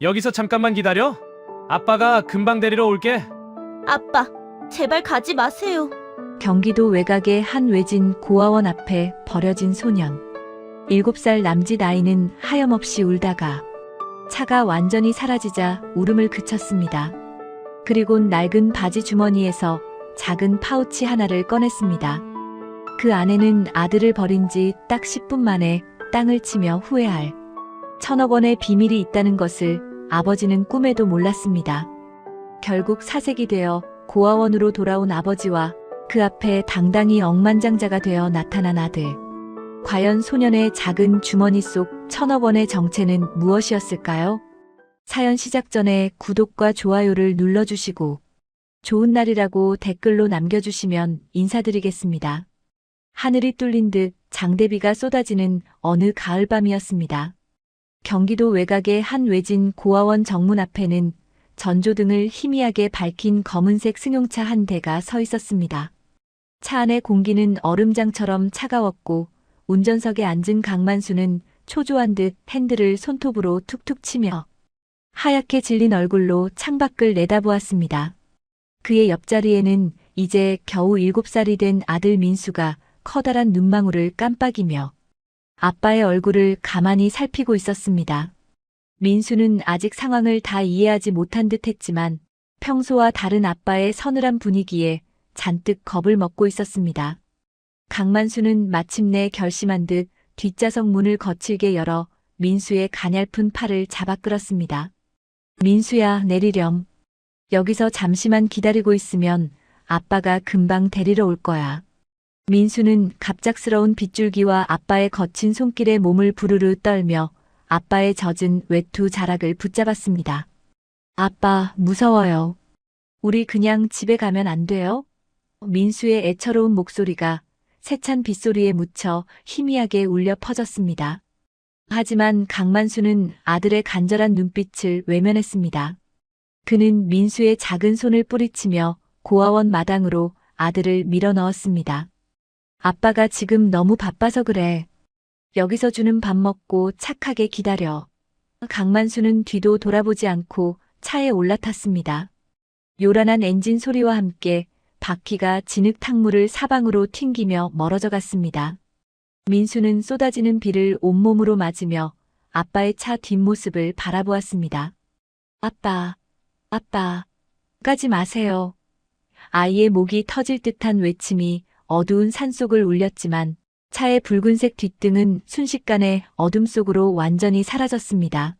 여기서 잠깐만 기다려. 아빠가 금방 데리러 올게. 아빠, 제발 가지 마세요. 경기도 외곽의 한 외진 고아원 앞에 버려진 소년. 7살 남짓 아이는 하염없이 울다가 차가 완전히 사라지자 울음을 그쳤습니다. 그리곤 낡은 바지 주머니에서 작은 파우치 하나를 꺼냈습니다. 그 안에는 아들을 버린 지 딱 10분 만에 땅을 치며 후회할 1,000억 원의 비밀이 있다는 것을 아버지는 꿈에도 몰랐습니다. 결국 사색이 되어 고아원으로 돌아온 아버지와 그 앞에 당당히 억만장자가 되어 나타난 아들. 과연 소년의 작은 주머니 속 1,000억 원의 정체는 무엇이었을까요? 사연 시작 전에 구독과 좋아요를 눌러주시고 좋은 날이라고 댓글로 남겨주시면 인사드리겠습니다. 하늘이 뚫린 듯 장대비가 쏟아지는 어느 가을밤이었습니다. 경기도 외곽의 한 외진 고아원 정문 앞에는 전조등을 희미하게 밝힌 검은색 승용차 한 대가 서 있었습니다. 차 안의 공기는 얼음장처럼 차가웠고 운전석에 앉은 강만수는 초조한 듯 핸들을 손톱으로 툭툭 치며 하얗게 질린 얼굴로 창밖을 내다보았습니다. 그의 옆자리에는 이제 겨우 7살이 된 아들 민수가 커다란 눈망울을 깜빡이며 아빠의 얼굴을 가만히 살피고 있었습니다. 민수는 아직 상황을 다 이해하지 못한 듯 했지만 평소와 다른 아빠의 서늘한 분위기에 잔뜩 겁을 먹고 있었습니다. 강만수는 마침내 결심한 듯 뒷좌석 문을 거칠게 열어 민수의 가냘픈 팔을 잡아 끌었습니다. 민수야, 내리렴. 여기서 잠시만 기다리고 있으면 아빠가 금방 데리러 올 거야. 민수는 갑작스러운 빗줄기와 아빠의 거친 손길에 몸을 부르르 떨며 아빠의 젖은 외투 자락을 붙잡았습니다. 아빠, 무서워요. 우리 그냥 집에 가면 안 돼요? 민수의 애처로운 목소리가 세찬 빗소리에 묻혀 희미하게 울려 퍼졌습니다. 하지만 강만수는 아들의 간절한 눈빛을 외면했습니다. 그는 민수의 작은 손을 뿌리치며 고아원 마당으로 아들을 밀어 넣었습니다. 아빠가 지금 너무 바빠서 그래. 여기서 주는 밥 먹고 착하게 기다려. 강만수는 뒤도 돌아보지 않고 차에 올라탔습니다. 요란한 엔진 소리와 함께 바퀴가 진흙 탕물을 사방으로 튕기며 멀어져 갔습니다. 민수는 쏟아지는 비를 온몸으로 맞으며 아빠의 차 뒷모습을 바라보았습니다. 아빠, 가지 마세요. 아이의 목이 터질 듯한 외침이 어두운 산속을 울렸지만 차의 붉은색 뒷등은 순식간에 어둠 속으로 완전히 사라졌습니다.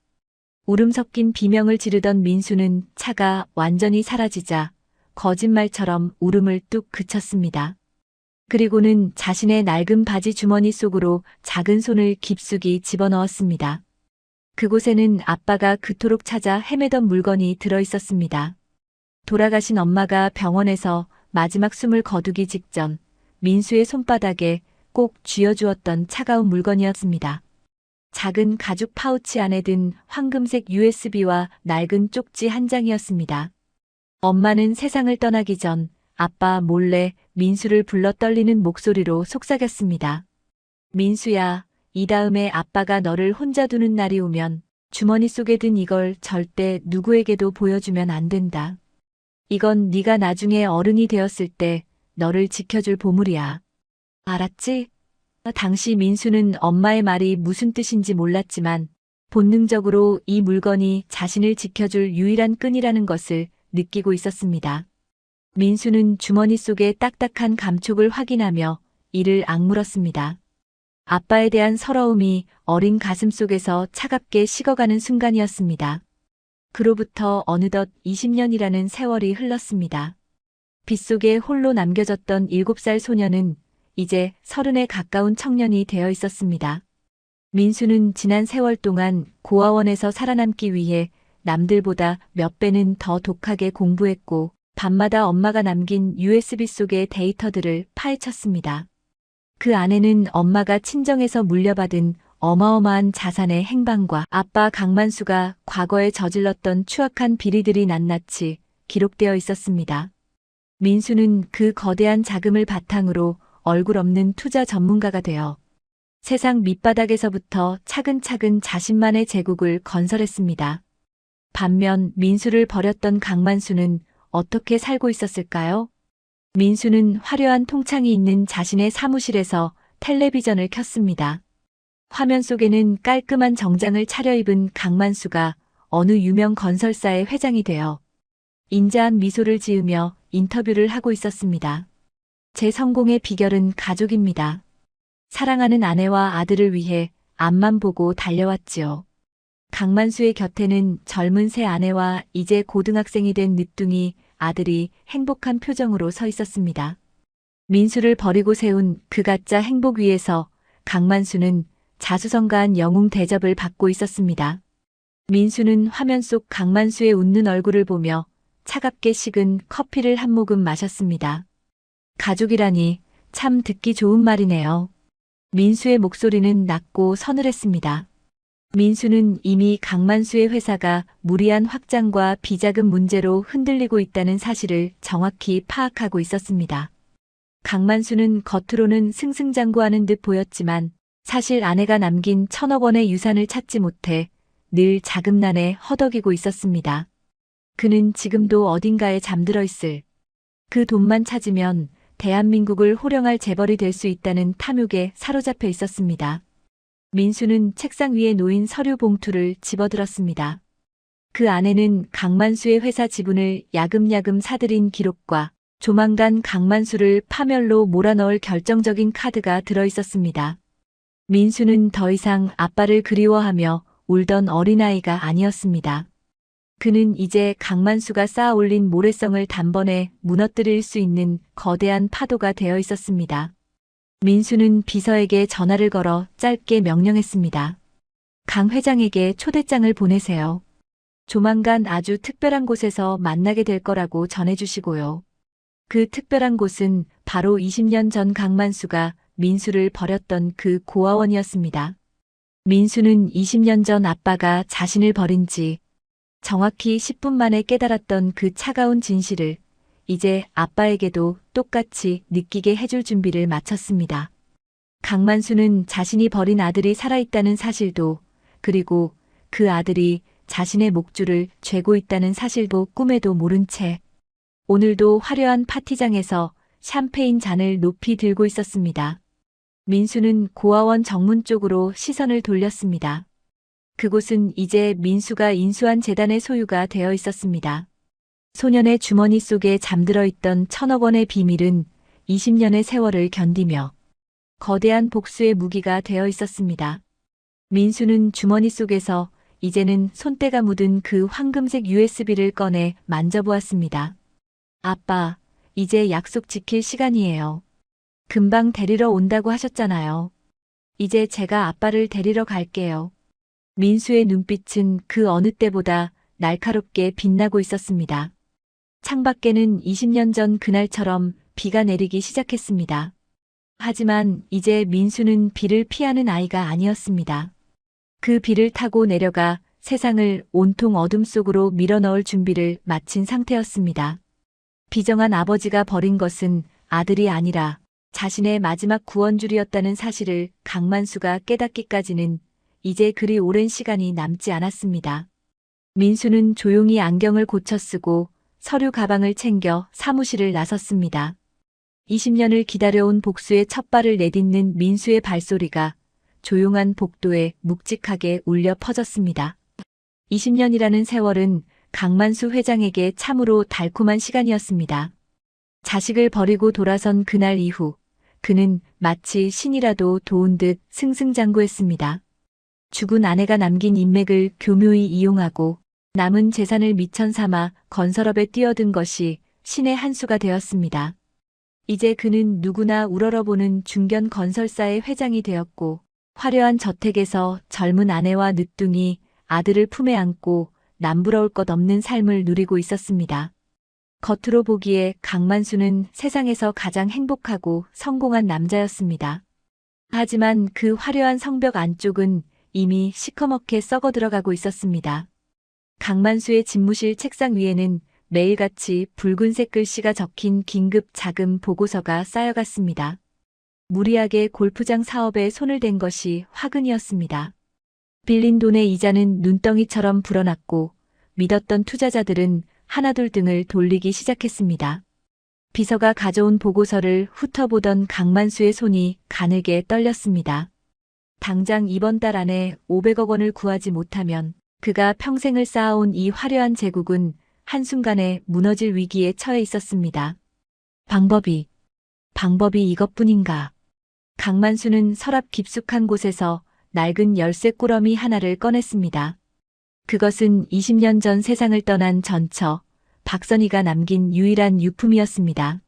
울음 섞인 비명을 지르던 민수는 차가 완전히 사라지자 거짓말처럼 울음을 뚝 그쳤습니다. 그리고는 자신의 낡은 바지 주머니 속으로 작은 손을 깊숙이 집어넣었습니다. 그곳에는 아빠가 그토록 찾아 헤매던 물건이 들어있었습니다. 돌아가신 엄마가 병원에서 마지막 숨을 거두기 직전 민수의 손바닥에 꼭 쥐어주었던 차가운 물건이었습니다. 작은 가죽 파우치 안에 든 황금색 USB와 낡은 쪽지 한 장이었습니다. 엄마는 세상을 떠나기 전 아빠 몰래 민수를 불러 떨리는 목소리로 속삭였습니다. 민수야, 이 다음에 아빠가 너를 혼자 두는 날이 오면 주머니 속에 든 이걸 절대 누구에게도 보여주면 안 된다. 이건 네가 나중에 어른이 되었을 때 너를 지켜줄 보물이야. 알았지? 당시 민수는 엄마의 말이 무슨 뜻인지 몰랐지만 본능적으로 이 물건이 자신을 지켜줄 유일한 끈이라는 것을 느끼고 있었습니다. 민수는 주머니 속의 딱딱한 감촉을 확인하며 이를 악물었습니다. 아빠에 대한 서러움이 어린 가슴 속에서 차갑게 식어가는 순간이었습니다. 그로부터 어느덧 20년이라는 세월이 흘렀습니다. 빗속에 홀로 남겨졌던 7살 소녀는 이제 30에 가까운 청년이 되어 있었습니다. 민수는 지난 세월 동안 고아원에서 살아남기 위해 남들보다 몇 배는 더 독하게 공부했고 밤마다 엄마가 남긴 USB 속의 데이터들을 파헤쳤습니다. 그 안에는 엄마가 친정에서 물려받은 어마어마한 자산의 행방과 아빠 강만수가 과거에 저질렀던 추악한 비리들이 낱낱이 기록되어 있었습니다. 민수는 그 거대한 자금을 바탕으로 얼굴 없는 투자 전문가가 되어 세상 밑바닥에서부터 차근차근 자신만의 제국을 건설했습니다. 반면 민수를 버렸던 강만수는 어떻게 살고 있었을까요? 민수는 화려한 통창이 있는 자신의 사무실에서 텔레비전을 켰습니다. 화면 속에는 깔끔한 정장을 차려입은 강만수가 어느 유명 건설사의 회장이 되어 인자한 미소를 지으며 인터뷰를 하고 있었습니다. 제 성공의 비결은 가족입니다. 사랑하는 아내와 아들을 위해 앞만 보고 달려왔지요. 강만수의 곁에는 젊은 새 아내와 이제 고등학생이 된 늦둥이 아들이 행복한 표정으로 서 있었습니다. 민수를 버리고 세운 그 가짜 행복 위에서 강만수는 자수성가한 영웅 대접을 받고 있었습니다. 민수는 화면 속 강만수의 웃는 얼굴을 보며 차갑게 식은 커피를 한 모금 마셨습니다. 가족이라니 참 듣기 좋은 말이네요. 민수의 목소리는 낮고 서늘했습니다. 민수는 이미 강만수의 회사가 무리한 확장과 비자금 문제로 흔들리고 있다는 사실을 정확히 파악하고 있었습니다. 강만수는 겉으로는 승승장구하는 듯 보였지만 사실 아내가 남긴 1,000억 원의 유산을 찾지 못해 늘 자금난에 허덕이고 있었습니다. 그는 지금도 어딘가에 잠들어 있을 그 돈만 찾으면 대한민국을 호령할 재벌이 될 수 있다는 탐욕에 사로잡혀 있었습니다. 민수는 책상 위에 놓인 서류 봉투를 집어들었습니다. 그 안에는 강만수의 회사 지분을 야금야금 사들인 기록과 조만간 강만수를 파멸로 몰아넣을 결정적인 카드가 들어있었습니다. 민수는 더 이상 아빠를 그리워하며 울던 어린아이가 아니었습니다. 그는 이제 강만수가 쌓아 올린 모래성을 단번에 무너뜨릴 수 있는 거대한 파도가 되어 있었습니다. 민수는 비서에게 전화를 걸어 짧게 명령했습니다. 강 회장에게 초대장을 보내세요. 조만간 아주 특별한 곳에서 만나게 될 거라고 전해주시고요. 그 특별한 곳은 바로 20년 전 강만수가 민수를 버렸던 그 고아원이었습니다. 민수는 20년 전 아빠가 자신을 버린 지 정확히 10분 만에 깨달았던 그 차가운 진실을 이제 아빠에게도 똑같이 느끼게 해줄 준비를 마쳤습니다. 강만수는 자신이 버린 아들이 살아있다는 사실도, 그리고 그 아들이 자신의 목줄을 죄고 있다는 사실도 꿈에도 모른 채 오늘도 화려한 파티장에서 샴페인 잔을 높이 들고 있었습니다. 민수는 고아원 정문 쪽으로 시선을 돌렸습니다. 그곳은 이제 민수가 인수한 재단의 소유가 되어 있었습니다. 소년의 주머니 속에 잠들어 있던 1,000억 원의 비밀은 20년의 세월을 견디며 거대한 복수의 무기가 되어 있었습니다. 민수는 주머니 속에서 이제는 손때가 묻은 그 황금색 USB를 꺼내 만져보았습니다. 아빠, 이제 약속 지킬 시간이에요. 금방 데리러 온다고 하셨잖아요. 이제 제가 아빠를 데리러 갈게요. 민수의 눈빛은 그 어느 때보다 날카롭게 빛나고 있었습니다. 창밖에는 20년 전 그날처럼 비가 내리기 시작했습니다. 하지만 이제 민수는 비를 피하는 아이가 아니었습니다. 그 비를 타고 내려가 세상을 온통 어둠 속으로 밀어넣을 준비를 마친 상태였습니다. 비정한 아버지가 버린 것은 아들이 아니라 자신의 마지막 구원줄이었다는 사실을 강만수가 깨닫기까지는 이제 그리 오랜 시간이 남지 않았습니다. 민수는 조용히 안경을 고쳐 쓰고 서류 가방을 챙겨 사무실을 나섰습니다. 20년을 기다려온 복수의 첫 발을 내딛는 민수의 발소리가 조용한 복도에 묵직하게 울려 퍼졌습니다. 20년이라는 세월은 강만수 회장에게 참으로 달콤한 시간이었습니다. 자식을 버리고 돌아선 그날 이후 그는 마치 신이라도 도운 듯 승승장구했습니다. 죽은 아내가 남긴 인맥을 교묘히 이용하고 남은 재산을 미천 삼아 건설업에 뛰어든 것이 신의 한 수가 되었습니다. 이제 그는 누구나 우러러보는 중견 건설사의 회장이 되었고 화려한 저택에서 젊은 아내와 늦둥이 아들을 품에 안고 남부러울 것 없는 삶을 누리고 있었습니다. 겉으로 보기에 강만수는 세상에서 가장 행복하고 성공한 남자였습니다. 하지만 그 화려한 성벽 안쪽은 이미 시커멓게 썩어 들어가고 있었습니다. 강만수의 집무실 책상 위에는 매일같이 붉은색 글씨가 적힌 긴급 자금 보고서가 쌓여갔습니다. 무리하게 골프장 사업에 손을 댄 것이 화근이었습니다. 빌린 돈의 이자는 눈덩이처럼 불어났고 믿었던 투자자들은 하나둘 등을 돌리기 시작했습니다. 비서가 가져온 보고서를 훑어보던 강만수의 손이 가늘게 떨렸습니다. 당장 이번 달 안에 500억 원을 구하지 못하면 그가 평생을 쌓아온 이 화려한 제국은 한순간에 무너질 위기에 처해 있었습니다. 방법이 이것뿐인가? 강만수는 서랍 깊숙한 곳에서 낡은 열쇠 꾸러미 하나를 꺼냈습니다. 그것은 20년 전 세상을 떠난 전처, 박선희가 남긴 유일한 유품이었습니다.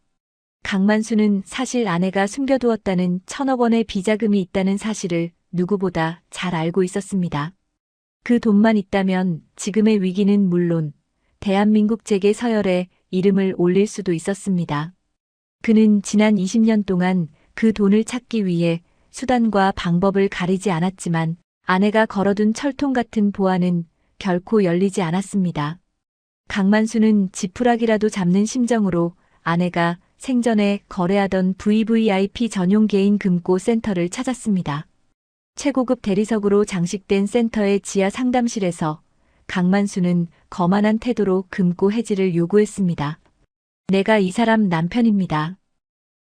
강만수는 사실 아내가 숨겨두었다는 1,000억 원의 비자금이 있다는 사실을 누구보다 잘 알고 있었습니다. 그 돈만 있다면 지금의 위기는 물론 대한민국 재계 서열에 이름을 올릴 수도 있었습니다. 그는 지난 20년 동안 그 돈을 찾기 위해 수단과 방법을 가리지 않았지만 아내가 걸어둔 철통 같은 보안은 결코 열리지 않았습니다. 강만수는 지푸라기라도 잡는 심정으로 아내가 생전에 거래하던 VVIP 전용 개인 금고 센터를 찾았습니다. 최고급 대리석으로 장식된 센터의 지하 상담실에서 강만수는 거만한 태도로 금고 해지를 요구했습니다. 내가 이 사람 남편입니다.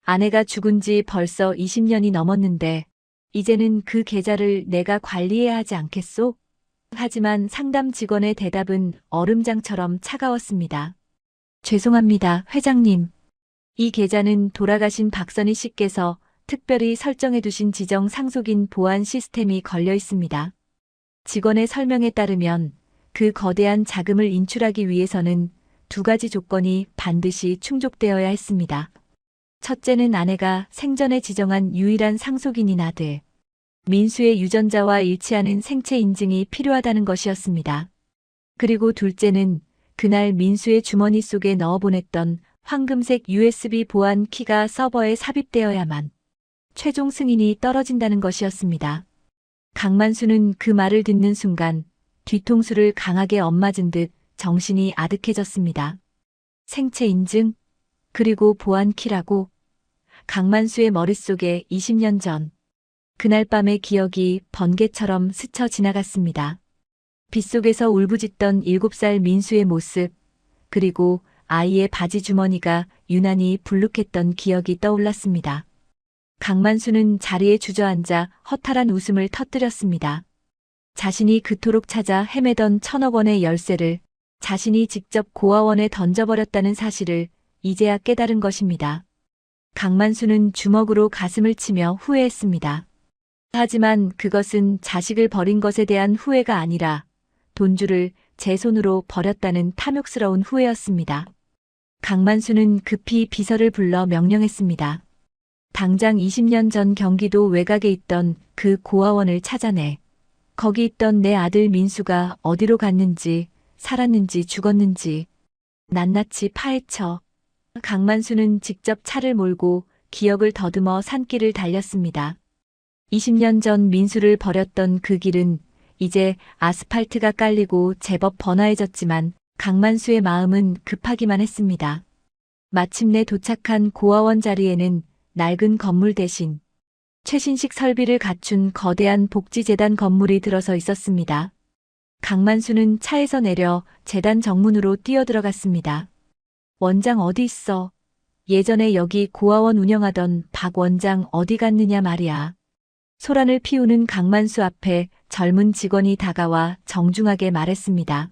아내가 죽은 지 벌써 20년이 넘었는데 이제는 그 계좌를 내가 관리해야 하지 않겠소? 하지만 상담 직원의 대답은 얼음장처럼 차가웠습니다. 죄송합니다, 회장님. 이 계좌는 돌아가신 박선희 씨께서 특별히 설정해 두신 지정 상속인 보안 시스템이 걸려 있습니다. 직원의 설명에 따르면 그 거대한 자금을 인출하기 위해서는 2가지 조건이 반드시 충족되어야 했습니다. 첫째는 아내가 생전에 지정한 유일한 상속인인 아들 민수의 유전자와 일치하는 생체 인증이 필요하다는 것이었습니다. 그리고 둘째는 그날 민수의 주머니 속에 넣어보냈던 황금색 USB 보안 키가 서버에 삽입되어야만 최종 승인이 떨어진다는 것이었습니다. 강만수는 그 말을 듣는 순간 뒤통수를 강하게 엇맞은 듯 정신이 아득해졌습니다. 생체 인증? 그리고 보안 키라고? 강만수의 머릿속에 20년 전 그날 밤의 기억이 번개처럼 스쳐 지나갔습니다. 빗속에서 울부짖던 7살 민수의 모습, 그리고 아이의 바지 주머니가 유난히 불룩했던 기억이 떠올랐습니다. 강만수는 자리에 주저앉아 허탈한 웃음을 터뜨렸습니다. 자신이 그토록 찾아 헤매던 1,000억 원의 열쇠를 자신이 직접 고아원에 던져버렸다는 사실을 이제야 깨달은 것입니다. 강만수는 주먹으로 가슴을 치며 후회했습니다. 하지만 그것은 자식을 버린 것에 대한 후회가 아니라 돈줄을 제 손으로 버렸다는 탐욕스러운 후회였습니다. 강만수는 급히 비서를 불러 명령했습니다. 당장 20년 전 경기도 외곽에 있던 그 고아원을 찾아내. 거기 있던 내 아들 민수가 어디로 갔는지, 살았는지 죽었는지 낱낱이 파헤쳐. 강만수는 직접 차를 몰고 기억을 더듬어 산길을 달렸습니다. 20년 전 민수를 버렸던 그 길은 이제 아스팔트가 깔리고 제법 번화해졌지만 강만수의 마음은 급하기만 했습니다. 마침내 도착한 고아원 자리에는 낡은 건물 대신 최신식 설비를 갖춘 거대한 복지재단 건물이 들어서 있었습니다. 강만수는 차에서 내려 재단 정문으로 뛰어들어갔습니다. 원장 어디 있어? 예전에 여기 고아원 운영하던 박 원장 어디 갔느냐 말이야. 소란을 피우는 강만수 앞에 젊은 직원이 다가와 정중하게 말했습니다.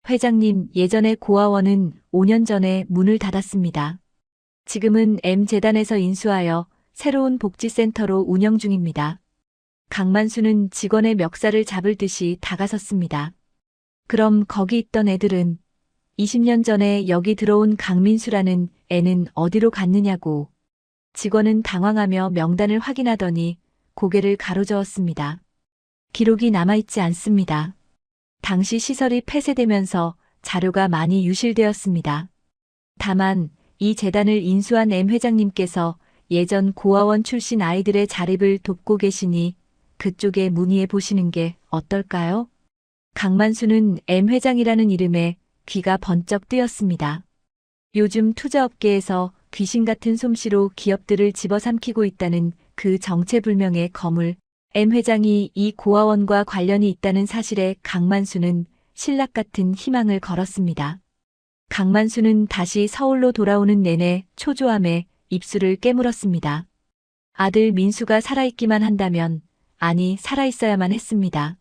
회장님, 예전에 고아원은 5년 전에 문을 닫았습니다. 지금은 M재단에서 인수하여 새로운 복지센터로 운영 중입니다. 강만수는 직원의 멱살을 잡을 듯이 다가섰습니다. 그럼 거기 있던 애들은 20년 전에 여기 들어온 강민수라는 애는 어디로 갔느냐고. 직원은 당황하며 명단을 확인하더니 고개를 가로저었습니다. 기록이 남아있지 않습니다. 당시 시설이 폐쇄되면서 자료가 많이 유실되었습니다. 다만 이 재단을 인수한 M 회장님께서 예전 고아원 출신 아이들의 자립을 돕고 계시니 그쪽에 문의해 보시는 게 어떨까요? 강만수는 M 회장이라는 이름에 귀가 번쩍 뜨였습니다. 요즘 투자업계에서 귀신 같은 솜씨로 기업들을 집어삼키고 있다는 그 정체불명의 거물 M 회장이 이 고아원과 관련이 있다는 사실에 강만수는 신락 같은 희망을 걸었습니다. 강만수는 다시 서울로 돌아오는 내내 초조함에 입술을 깨물었습니다. 아들 민수가 살아있기만 한다면, 아니 살아있어야만 했습니다.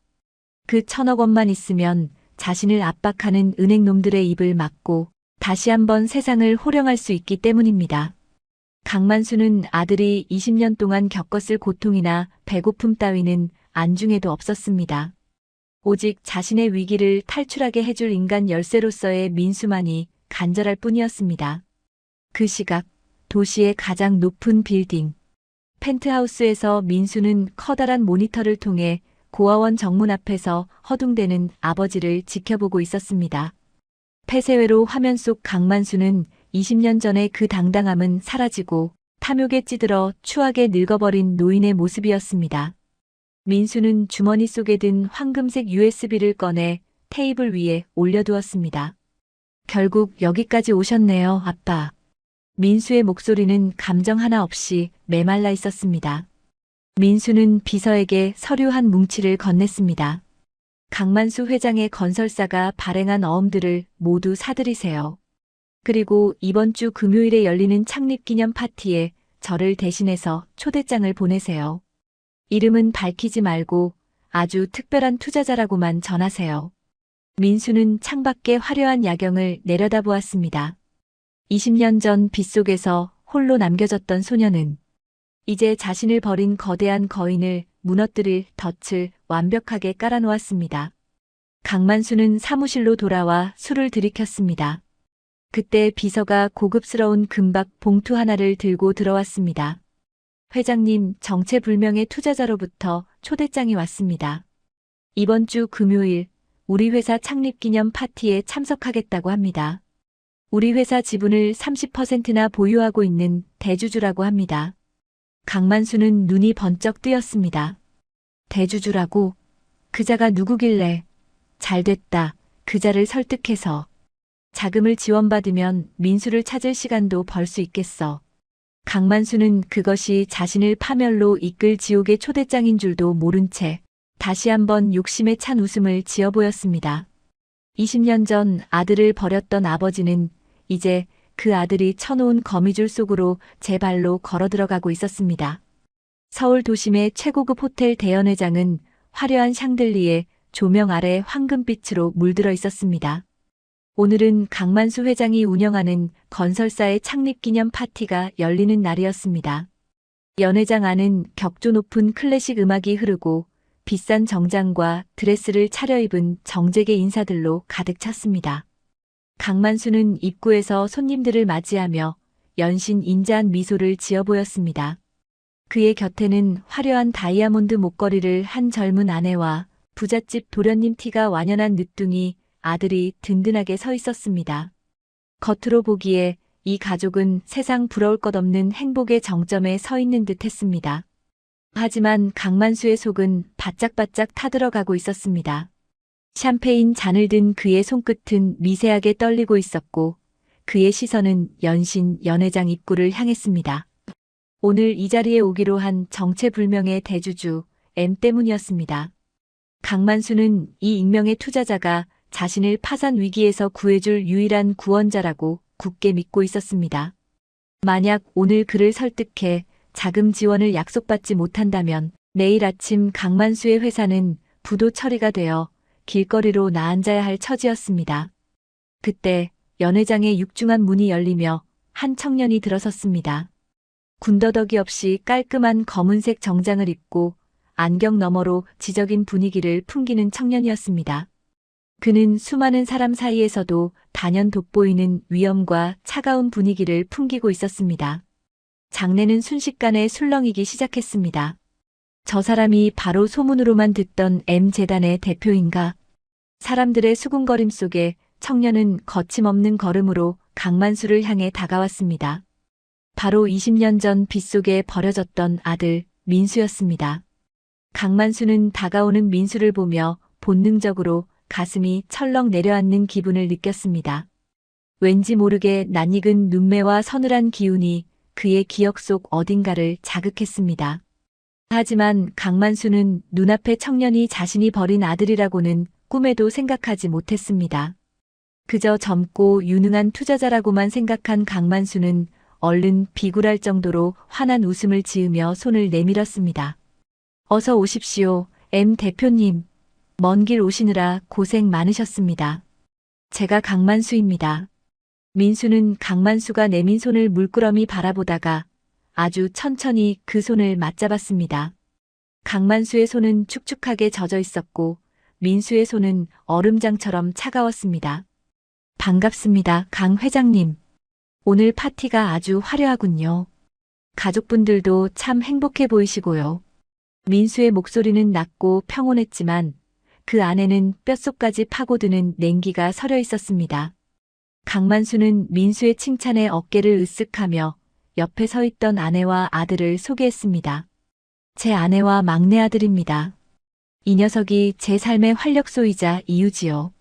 그 1,000억 원만 있으면 자신을 압박하는 은행놈들의 입을 막고 다시 한번 세상을 호령할 수 있기 때문입니다. 강만수는 아들이 20년 동안 겪었을 고통이나 배고픔 따위는 안중에도 없었습니다. 오직 자신의 위기를 탈출하게 해줄 인간 열쇠로서의 민수만이 간절할 뿐이었습니다. 그 시각 도시의 가장 높은 빌딩 펜트하우스에서 민수는 커다란 모니터를 통해 고아원 정문 앞에서 허둥대는 아버지를 지켜보고 있었습니다. 폐쇄회로 화면 속 강만수는 20년 전의 그 당당함은 사라지고 탐욕에 찌들어 추하게 늙어버린 노인의 모습이었습니다. 민수는 주머니 속에 든 황금색 USB를 꺼내 테이블 위에 올려두었습니다. 결국 여기까지 오셨네요, 아빠. 민수의 목소리는 감정 하나 없이 메말라 있었습니다. 민수는 비서에게 서류 한 뭉치를 건넸습니다. 강만수 회장의 건설사가 발행한 어음들을 모두 사들이세요. 그리고 이번 주 금요일에 열리는 창립기념 파티에 저를 대신해서 초대장을 보내세요. 이름은 밝히지 말고 아주 특별한 투자자라고만 전하세요. 민수는 창밖에 화려한 야경을 내려다보았습니다. 20년 전 빗속에서 홀로 남겨졌던 소녀는 이제 자신을 버린 거대한 거인을 무너뜨릴 덫을 완벽하게 깔아놓았습니다. 강만수는 사무실로 돌아와 술을 들이켰습니다. 그때 비서가 고급스러운 금박 봉투 하나를 들고 들어왔습니다. 회장님, 정체불명의 투자자로부터 초대장이 왔습니다. 이번 주 금요일 우리 회사 창립기념 파티에 참석하겠다고 합니다. 우리 회사 지분을 30%나 보유하고 있는 대주주라고 합니다. 강만수는 눈이 번쩍 뜨였습니다. 대주주라고? 그자가 누구길래? 잘됐다. 그자를 설득해서. 자금을 지원받으면 민수를 찾을 시간도 벌 수 있겠어. 강만수는 그것이 자신을 파멸로 이끌 지옥의 초대장인 줄도 모른 채 다시 한번 욕심에 찬 웃음을 지어 보였습니다. 20년 전 아들을 버렸던 아버지는 이제 그 아들이 쳐놓은 거미줄 속으로 제 발로 걸어 들어가고 있었습니다. 서울 도심의 최고급 호텔 대연회장은 화려한 샹들리에 조명 아래 황금빛으로 물들어 있었습니다. 오늘은 강만수 회장이 운영하는 건설사의 창립기념 파티가 열리는 날이었습니다. 연회장 안은 격조 높은 클래식 음악이 흐르고 비싼 정장과 드레스를 차려입은 정재계 인사들로 가득 찼습니다. 강만수는 입구에서 손님들을 맞이하며 연신 인자한 미소를 지어 보였습니다. 그의 곁에는 화려한 다이아몬드 목걸이를 한 젊은 아내와 부잣집 도련님 티가 완연한 늦둥이 아들이 든든하게 서 있었습니다. 겉으로 보기에 이 가족은 세상 부러울 것 없는 행복의 정점에 서 있는 듯 했습니다. 하지만 강만수의 속은 바짝바짝 타들어가고 있었습니다. 샴페인 잔을 든 그의 손끝은 미세하게 떨리고 있었고 그의 시선은 연신 연회장 입구를 향했습니다. 오늘 이 자리에 오기로 한 정체불명의 대주주 M 때문이었습니다. 강만수는 이 익명의 투자자가 자신을 파산 위기에서 구해줄 유일한 구원자라고 굳게 믿고 있었습니다. 만약 오늘 그를 설득해 자금 지원을 약속받지 못한다면 내일 아침 강만수의 회사는 부도 처리가 되어 길거리로 나앉아야 할 처지였습니다. 그때 연회장의 육중한 문이 열리며 한 청년이 들어섰습니다. 군더더기 없이 깔끔한 검은색 정장을 입고 안경 너머로 지적인 분위기를 풍기는 청년이었습니다. 그는 수많은 사람 사이에서도 단연 돋보이는 위엄과 차가운 분위기를 풍기고 있었습니다. 장내는 순식간에 술렁이기 시작했습니다. 저 사람이 바로 소문으로만 듣던 M재단의 대표인가? 사람들의 수군거림 속에 청년은 거침없는 걸음으로 강만수를 향해 다가왔습니다. 바로 20년 전 빗속에 버려졌던 아들 민수였습니다. 강만수는 다가오는 민수를 보며 본능적으로 가슴이 철렁 내려앉는 기분을 느꼈습니다. 왠지 모르게 낯익은 눈매와 서늘한 기운이 그의 기억 속 어딘가를 자극했습니다. 하지만 강만수는 눈앞의 청년이 자신이 버린 아들이라고는 꿈에도 생각하지 못했습니다. 그저 젊고 유능한 투자자라고만 생각한 강만수는 얼른 비굴할 정도로 환한 웃음을 지으며 손을 내밀었습니다. 어서 오십시오, M 대표님. 먼 길 오시느라 고생 많으셨습니다. 제가 강만수입니다. 민수는 강만수가 내민 손을 물끄러미 바라보다가 아주 천천히 그 손을 맞잡았습니다. 강만수의 손은 축축하게 젖어 있었고 민수의 손은 얼음장처럼 차가웠습니다. 반갑습니다, 강 회장님. 오늘 파티가 아주 화려하군요. 가족분들도 참 행복해 보이시고요. 민수의 목소리는 낮고 평온했지만 그 안에는 뼛속까지 파고드는 냉기가 서려 있었습니다. 강만수는 민수의 칭찬에 어깨를 으쓱하며 옆에 서 있던 아내와 아들을 소개했습니다. 제 아내와 막내 아들입니다. 이 녀석이 제 삶의 활력소이자 이유지요.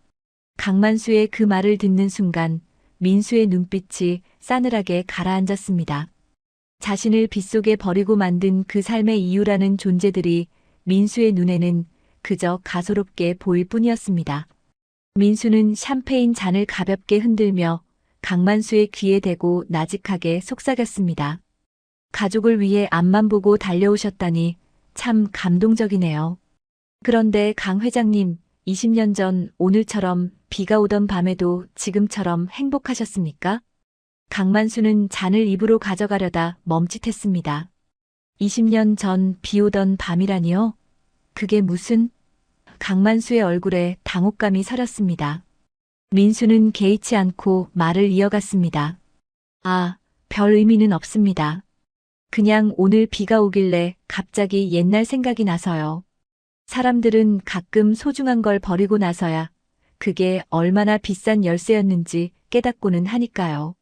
강만수의 그 말을 듣는 순간 민수의 눈빛이 싸늘하게 가라앉았습니다. 자신을 빗속에 버리고 만든 그 삶의 이유라는 존재들이 민수의 눈에는 그저 가소롭게 보일 뿐이었습니다. 민수는 샴페인 잔을 가볍게 흔들며 강만수의 귀에 대고 나직하게 속삭였습니다. 가족을 위해 앞만 보고 달려오셨다니 참 감동적이네요. 그런데 강 회장님, 20년 전 오늘처럼 비가 오던 밤에도 지금처럼 행복하셨습니까? 강만수는 잔을 입으로 가져가려다 멈칫했습니다. 20년 전 비 오던 밤이라니요? 그게 무슨? 강만수의 얼굴에 당혹감이 서렸습니다. 민수는 개의치 않고 말을 이어갔습니다. 아, 별 의미는 없습니다. 그냥 오늘 비가 오길래 갑자기 옛날 생각이 나서요. 사람들은 가끔 소중한 걸 버리고 나서야 그게 얼마나 비싼 열쇠였는지 깨닫고는 하니까요.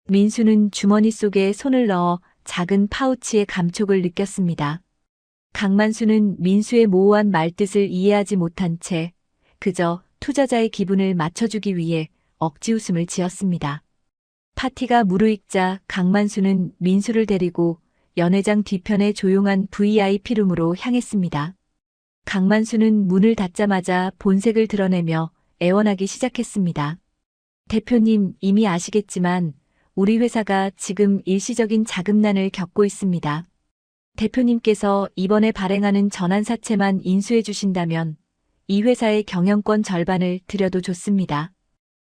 민수는 주머니 속에 손을 넣어 작은 파우치의 감촉을 느꼈습니다. 강만수는 민수의 모호한 말뜻을 이해하지 못한 채 그저 투자자의 기분을 맞춰주기 위해 억지 웃음을 지었습니다. 파티가 무르익자 강만수는 민수를 데리고 연회장 뒤편의 조용한 VIP룸으로 향했습니다. 강만수는 문을 닫자마자 본색을 드러내며 애원하기 시작했습니다. 대표님, 이미 아시겠지만 우리 회사가 지금 일시적인 자금난을 겪고 있습니다. 대표님께서 이번에 발행하는 전환사채만 인수해 주신다면 이 회사의 경영권 절반을 드려도 좋습니다.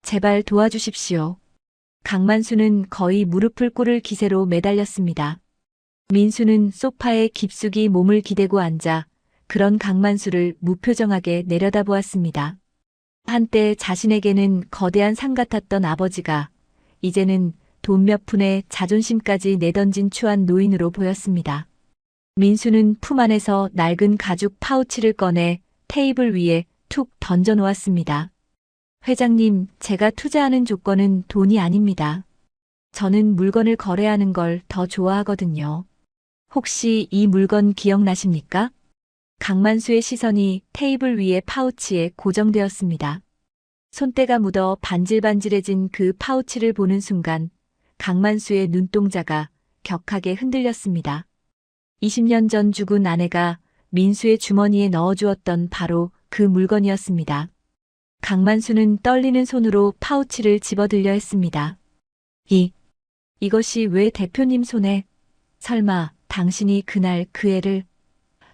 제발 도와주십시오. 강만수는 거의 무릎을 꿇을 기세로 매달렸습니다. 민수는 소파에 깊숙이 몸을 기대고 앉아 그런 강만수를 무표정하게 내려다보았습니다. 한때 자신에게는 거대한 산 같았던 아버지가 이제는 돈 몇 푼에 자존심까지 내던진 추한 노인으로 보였습니다. 민수는 품 안에서 낡은 가죽 파우치를 꺼내 테이블 위에 툭 던져 놓았습니다. 회장님, 제가 투자하는 조건은 돈이 아닙니다. 저는 물건을 거래하는 걸 더 좋아하거든요. 혹시 이 물건 기억나십니까? 강만수의 시선이 테이블 위의 파우치에 고정되었습니다. 손때가 묻어 반질반질해진 그 파우치를 보는 순간 강만수의 눈동자가 격하게 흔들렸습니다. 20년 전 죽은 아내가 민수의 주머니에 넣어주었던 바로 그 물건이었습니다. 강만수는 떨리는 손으로 파우치를 집어들려 했습니다. 이것이 왜 대표님 손에? 설마 당신이 그날 그 애를?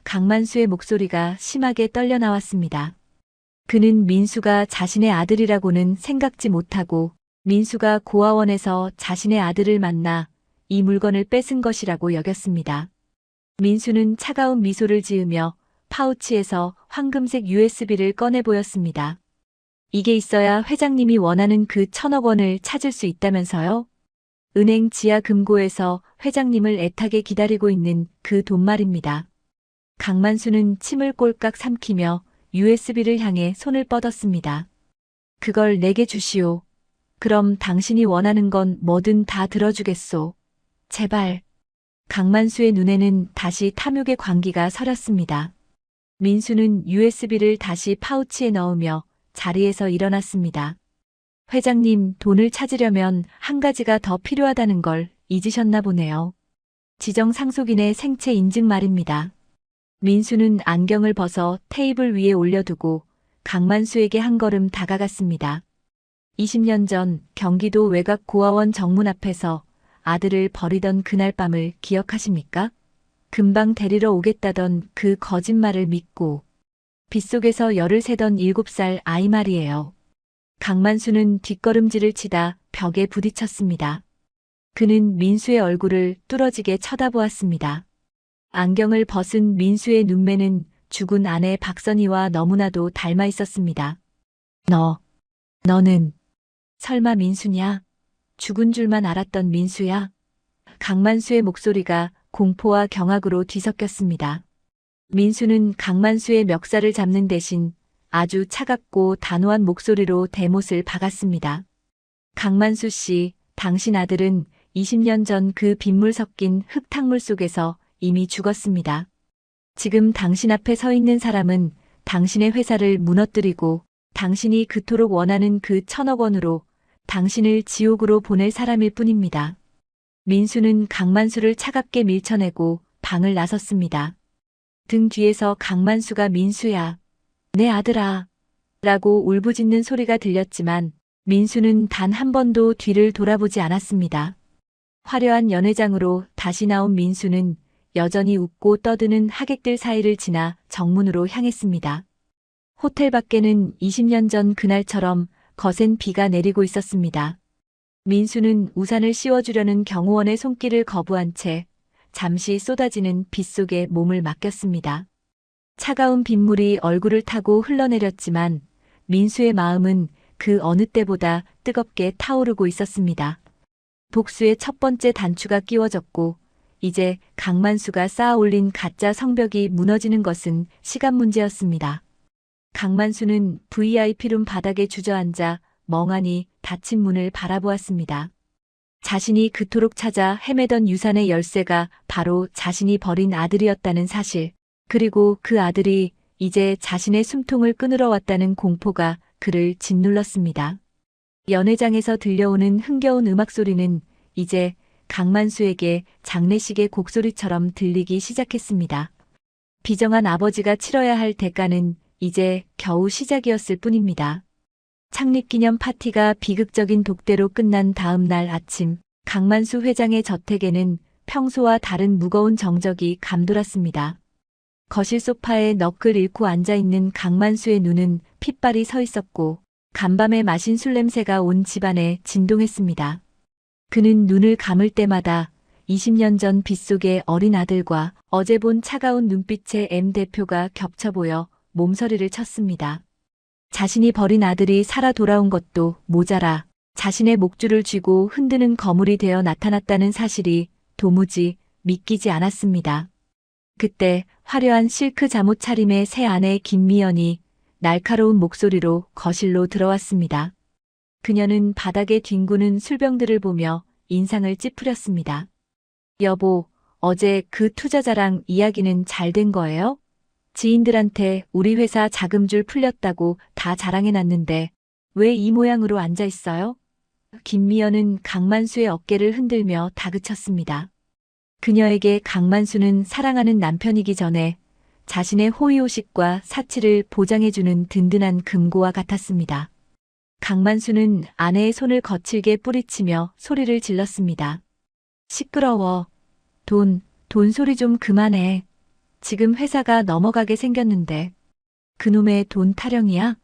강만수의 목소리가 심하게 떨려 나왔습니다. 그는 민수가 자신의 아들이라고는 생각지 못하고 민수가 고아원에서 자신의 아들을 만나 이 물건을 뺏은 것이라고 여겼습니다. 민수는 차가운 미소를 지으며 파우치에서 황금색 USB를 꺼내 보였습니다. 이게 있어야 회장님이 원하는 그 1,000억 원을 찾을 수 있다면서요? 은행 지하 금고에서 회장님을 애타게 기다리고 있는 그 돈 말입니다. 강만수는 침을 꼴깍 삼키며 USB를 향해 손을 뻗었습니다. 그걸 내게 주시오. 그럼 당신이 원하는 건 뭐든 다 들어주겠소. 제발. 강만수의 눈에는 다시 탐욕의 광기가 서렸습니다. 민수는 USB를 다시 파우치에 넣으며 자리에서 일어났습니다. 회장님, 돈을 찾으려면 한 가지가 더 필요하다는 걸 잊으셨나 보네요. 지정상속인의 생체 인증 말입니다. 민수는 안경을 벗어 테이블 위에 올려두고 강만수에게 한 걸음 다가갔습니다. 20년 전 경기도 외곽 고아원 정문 앞에서 아들을 버리던 그날 밤을 기억하십니까? 금방 데리러 오겠다던 그 거짓말을 믿고 빗속에서 열을 새던 7살 아이 말이에요. 강만수는 뒷걸음질을 치다 벽에 부딪혔습니다. 그는 민수의 얼굴을 뚫어지게 쳐다보았습니다. 안경을 벗은 민수의 눈매는 죽은 아내 박선희와 너무나도 닮아 있었습니다. 너는 설마 민수냐? 죽은 줄만 알았던 민수야? 강만수의 목소리가 공포와 경악으로 뒤섞였습니다. 민수는 강만수의 멱살을 잡는 대신 아주 차갑고 단호한 목소리로 대못을 박았습니다. 강만수 씨, 당신 아들은 20년 전 그 빗물 섞인 흙탕물 속에서 이미 죽었습니다. 지금 당신 앞에 서 있는 사람은 당신의 회사를 무너뜨리고 당신이 그토록 원하는 그 1,000억 원으로 당신을 지옥으로 보낼 사람일 뿐입니다. 민수는 강만수를 차갑게 밀쳐내고 방을 나섰습니다. 등 뒤에서 강만수가 민수야, 내 아들아, 라고 울부짖는 소리가 들렸지만 민수는 단 한 번도 뒤를 돌아보지 않았습니다. 화려한 연회장으로 다시 나온 민수는 여전히 웃고 떠드는 하객들 사이를 지나 정문으로 향했습니다. 호텔 밖에는 20년 전 그날처럼 거센 비가 내리고 있었습니다. 민수는 우산을 씌워주려는 경호원의 손길을 거부한 채 잠시 쏟아지는 빗 속에 몸을 맡겼습니다. 차가운 빗물이 얼굴을 타고 흘러내렸지만 민수의 마음은 그 어느 때보다 뜨겁게 타오르고 있었습니다. 복수의 첫 번째 단추가 끼워졌고 이제 강만수가 쌓아올린 가짜 성벽이 무너지는 것은 시간 문제였습니다. 강만수는 VIP룸 바닥에 주저앉아 멍하니 닫힌 문을 바라보았습니다. 자신이 그토록 찾아 헤매던 유산의 열쇠가 바로 자신이 버린 아들이었다는 사실, 그리고 그 아들이 이제 자신의 숨통을 끊으러 왔다는 공포가 그를 짓눌렀습니다. 연회장에서 들려오는 흥겨운 음악 소리는 이제 강만수에게 장례식의 곡소리처럼 들리기 시작했습니다. 비정한 아버지가 치러야 할 대가는 이제 겨우 시작이었을 뿐입니다. 창립기념 파티가 비극적인 독대로 끝난 다음 날 아침, 강만수 회장의 저택에는 평소와 다른 무거운 정적이 감돌았습니다. 거실 소파에 넋을 잃고 앉아있는 강만수의 눈은 핏발이 서 있었고 간밤에 마신 술 냄새가 온 집안에 진동했습니다. 그는 눈을 감을 때마다 20년 전 빗속의 어린 아들과 어제 본 차가운 눈빛의 M 대표가 겹쳐 보여 몸서리를 쳤습니다. 자신이 버린 아들이 살아 돌아온 것도 모자라 자신의 목줄을 쥐고 흔드는 거물이 되어 나타났다는 사실이 도무지 믿기지 않았습니다. 그때 화려한 실크 잠옷 차림의 새 아내 김미연이 날카로운 목소리로 거실로 들어왔습니다. 그녀는 바닥에 뒹구는 술병들을 보며 인상을 찌푸렸습니다. 여보, 어제 그 투자자랑 이야기는 잘 된 거예요? 지인들한테 우리 회사 자금줄 풀렸다고 다 자랑해놨는데 왜 이 모양으로 앉아 있어요? 김미연은 강만수의 어깨를 흔들며 다그쳤습니다. 그녀에게 강만수는 사랑하는 남편이기 전에 자신의 호의호식과 사치를 보장해주는 든든한 금고와 같았습니다. 강만수는 아내의 손을 거칠게 뿌리치며 소리를 질렀습니다. 시끄러워. 돈 소리 좀 그만해. 지금 회사가 넘어가게 생겼는데 그놈의 돈 타령이야?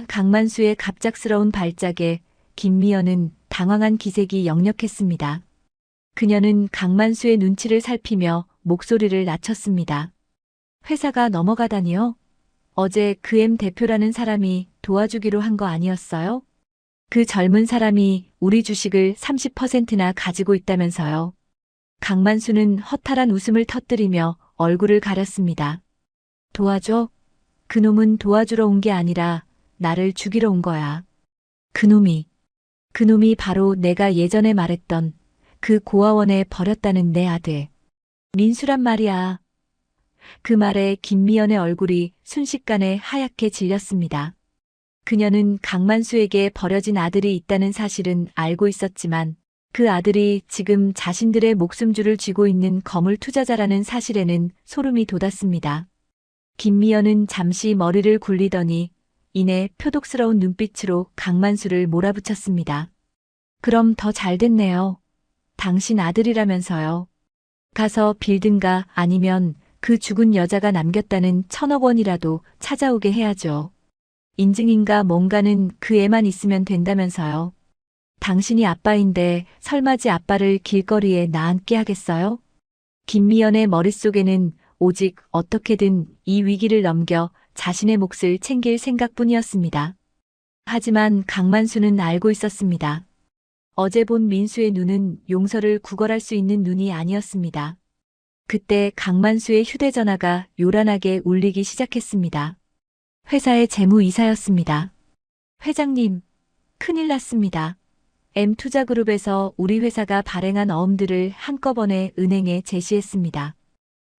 강만수의 갑작스러운 발작에 김미연은 당황한 기색이 역력했습니다. 그녀는 강만수의 눈치를 살피며 목소리를 낮췄습니다. 회사가 넘어가다니요? 어제 그 M 대표라는 사람이 도와주기로 한 거 아니었어요? 그 젊은 사람이 우리 주식을 30%나 가지고 있다면서요. 강만수는 허탈한 웃음을 터뜨리며 얼굴을 가렸습니다. 도와줘? 그놈은 도와주러 온 게 아니라 나를 죽이러 온 거야. 그놈이 바로 내가 예전에 말했던 그 고아원에 버렸다는 내 아들. 민수란 말이야. 그 말에 김미연의 얼굴이 순식간에 하얗게 질렸습니다. 그녀는 강만수에게 버려진 아들이 있다는 사실은 알고 있었지만 그 아들이 지금 자신들의 목숨줄을 쥐고 있는 거물 투자자라는 사실에는 소름이 돋았습니다. 김미연은 잠시 머리를 굴리더니 이내 표독스러운 눈빛으로 강만수를 몰아붙였습니다. 그럼 더 잘 됐네요. 당신 아들이라면서요. 가서 빌든가 아니면 그 죽은 여자가 남겼다는 1,000억 원이라도 찾아오게 해야죠. 인증인가 뭔가는 그 애만 있으면 된다면서요. 당신이 아빠인데 설마지 아빠를 길거리에 나앉게 하겠어요? 김미연의 머릿속에는 오직 어떻게든 이 위기를 넘겨 자신의 몫을 챙길 생각뿐이었습니다. 하지만 강만수는 알고 있었습니다. 어제 본 민수의 눈은 용서를 구걸할 수 있는 눈이 아니었습니다. 그때 강만수의 휴대전화가 요란하게 울리기 시작했습니다. 회사의 재무이사였습니다. 회장님, 큰일 났습니다. M투자그룹에서 우리 회사가 발행한 어음들을 한꺼번에 은행에 제시했습니다.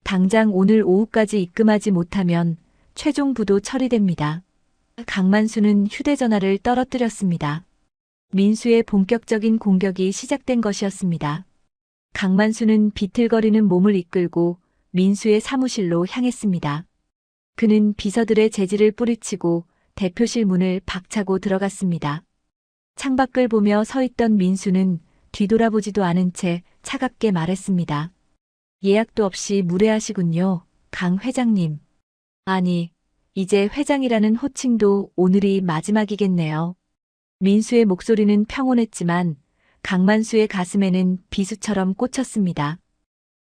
당장 오늘 오후까지 입금하지 못하면 최종 부도 처리됩니다. 강만수는 휴대전화를 떨어뜨렸습니다. 민수의 본격적인 공격이 시작된 것이었습니다. 강만수는 비틀거리는 몸을 이끌고 민수의 사무실로 향했습니다. 그는 비서들의 재질을 뿌리치고 대표실 문을 박차고 들어갔습니다. 창밖을 보며 서 있던 민수는 뒤돌아보지도 않은 채 차갑게 말했습니다. 예약도 없이 무례하시군요, 강 회장님. 아니, 이제 회장이라는 호칭도 오늘이 마지막이겠네요. 민수의 목소리는 평온했지만 강만수의 가슴에는 비수처럼 꽂혔습니다.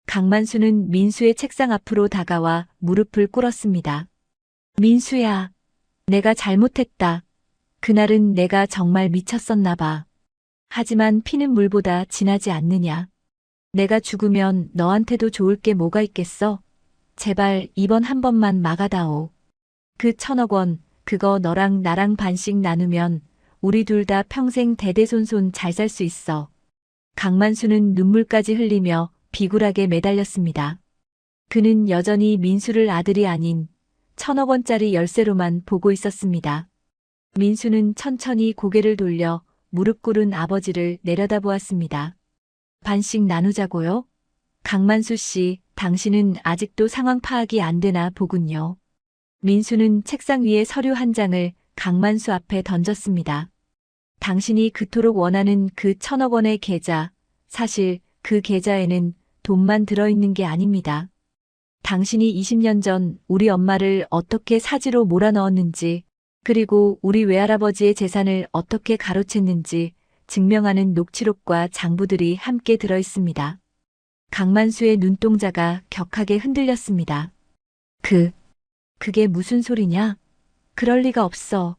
강만수는 민수의 책상 앞으로 다가와 무릎을 꿇었습니다. 민수야, 내가 잘못했다. 그날은 내가 정말 미쳤었나 봐. 하지만 피는 물보다 진하지 않느냐. 내가 죽으면 너한테도 좋을 게 뭐가 있겠어? 제발 이번 한 번만 막아다오. 그 1,000억 원, 그거 너랑 나랑 반씩 나누면 우리 둘 다 평생 대대손손 잘 살 수 있어. 강만수는 눈물까지 흘리며 비굴하게 매달렸습니다. 그는 여전히 민수를 아들이 아닌 1,000억 원짜리 열쇠로만 보고 있었습니다. 민수는 천천히 고개를 돌려 무릎 꿇은 아버지를 내려다보았습니다. 반씩 나누자고요? 강만수 씨, 당신은 아직도 상황 파악이 안 되나 보군요. 민수는 책상 위에 서류 한 장을 강만수 앞에 던졌습니다. 당신이 그토록 원하는 그 1,000억 원의 계좌, 사실 그 계좌에는 돈만 들어있는 게 아닙니다. 당신이 20년 전 우리 엄마를 어떻게 사지로 몰아넣었는지, 그리고 우리 외할아버지의 재산을 어떻게 가로챘는지 증명하는 녹취록과 장부들이 함께 들어있습니다. 강만수의 눈동자가 격하게 흔들렸습니다. 그게 무슨 소리냐? 그럴 리가 없어.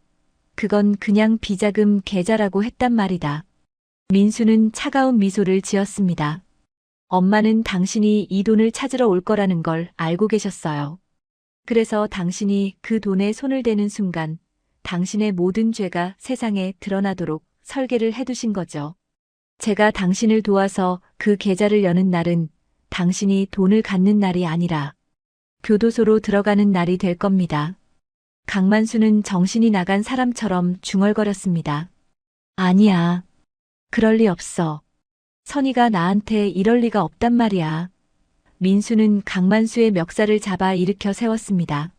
그건 그냥 비자금 계좌라고 했단 말이다. 민수는 차가운 미소를 지었습니다. 엄마는 당신이 이 돈을 찾으러 올 거라는 걸 알고 계셨어요. 그래서 당신이 그 돈에 손을 대는 순간 당신의 모든 죄가 세상에 드러나도록 설계를 해두신 거죠. 제가 당신을 도와서 그 계좌를 여는 날은 당신이 돈을 갖는 날이 아니라 교도소로 들어가는 날이 될 겁니다. 강만수는 정신이 나간 사람처럼 중얼거렸습니다. 아니야. 그럴 리 없어. 선이가 나한테 이럴 리가 없단 말이야. 민수는 강만수의 멱살을 잡아 일으켜 세웠습니다.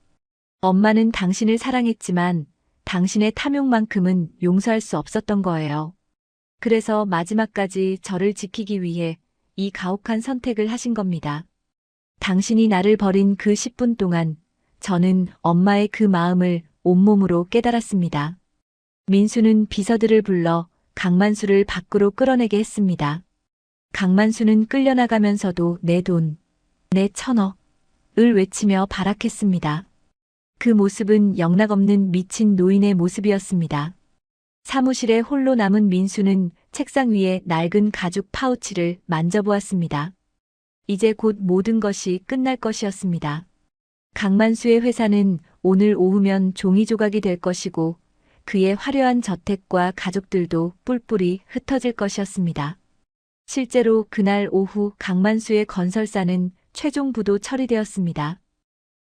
엄마는 당신을 사랑했지만 당신의 탐욕만큼은 용서할 수 없었던 거예요. 그래서 마지막까지 저를 지키기 위해 이 가혹한 선택을 하신 겁니다. 당신이 나를 버린 그 10분 동안 저는 엄마의 그 마음을 온몸으로 깨달았습니다. 민수는 비서들을 불러 강만수를 밖으로 끌어내게 했습니다. 강만수는 끌려나가면서도 내 돈, 내 1,000억을 외치며 발악했습니다. 그 모습은 영락없는 미친 노인의 모습이었습니다. 사무실에 홀로 남은 민수는 책상 위에 낡은 가죽 파우치를 만져보았습니다. 이제 곧 모든 것이 끝날 것이었습니다. 강만수의 회사는 오늘 오후면 종이 조각이 될 것이고 그의 화려한 저택과 가족들도 뿔뿔이 흩어질 것이었습니다. 실제로 그날 오후 강만수의 건설사는 최종 부도 처리되었습니다.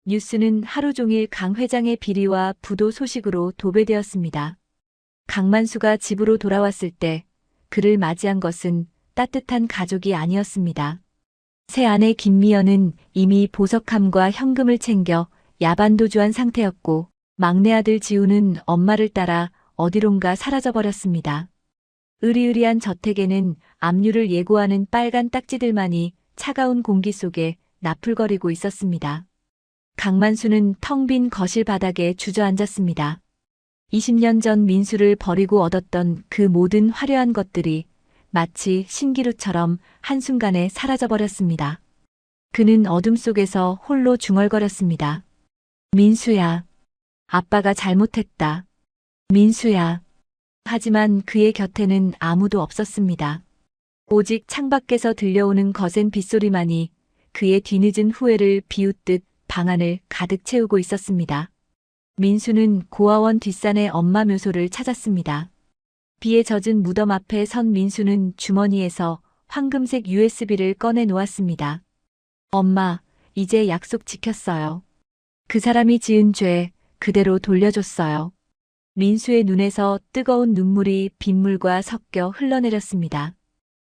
뉴스는 하루 종일 강 회장의 비리와 부도 소식으로 도배되었습니다. 강만수가 집으로 돌아왔을 때 그를 맞이한 것은 따뜻한 가족이 아니었습니다. 새 아내 김미연은 이미 보석함과 현금을 챙겨 야반도주한 상태였고 막내 아들 지우는 엄마를 따라 어디론가 사라져버렸습니다. 으리으리한 저택에는 압류를 예고하는 빨간 딱지들만이 차가운 공기 속에 나풀거리고 있었습니다. 강만수는 텅 빈 거실 바닥에 주저앉았습니다. 20년 전 민수를 버리고 얻었던 그 모든 화려한 것들이 마치 신기루처럼 한순간에 사라져버렸습니다. 그는 어둠 속에서 홀로 중얼거렸습니다. 민수야, 아빠가 잘못했다. 민수야. 하지만 그의 곁에는 아무도 없었습니다. 오직 창밖에서 들려오는 거센 빗소리만이 그의 뒤늦은 후회를 비웃듯 방 안을 가득 채우고 있었습니다. 민수는 고아원 뒷산의 엄마 묘소를 찾았습니다. 비에 젖은 무덤 앞에 선 민수는 주머니에서 황금색 USB를 꺼내 놓았습니다. 엄마, 이제 약속 지켰어요. 그 사람이 지은 죄 그대로 돌려줬어요. 민수의 눈에서 뜨거운 눈물이 빗물과 섞여 흘러내렸습니다.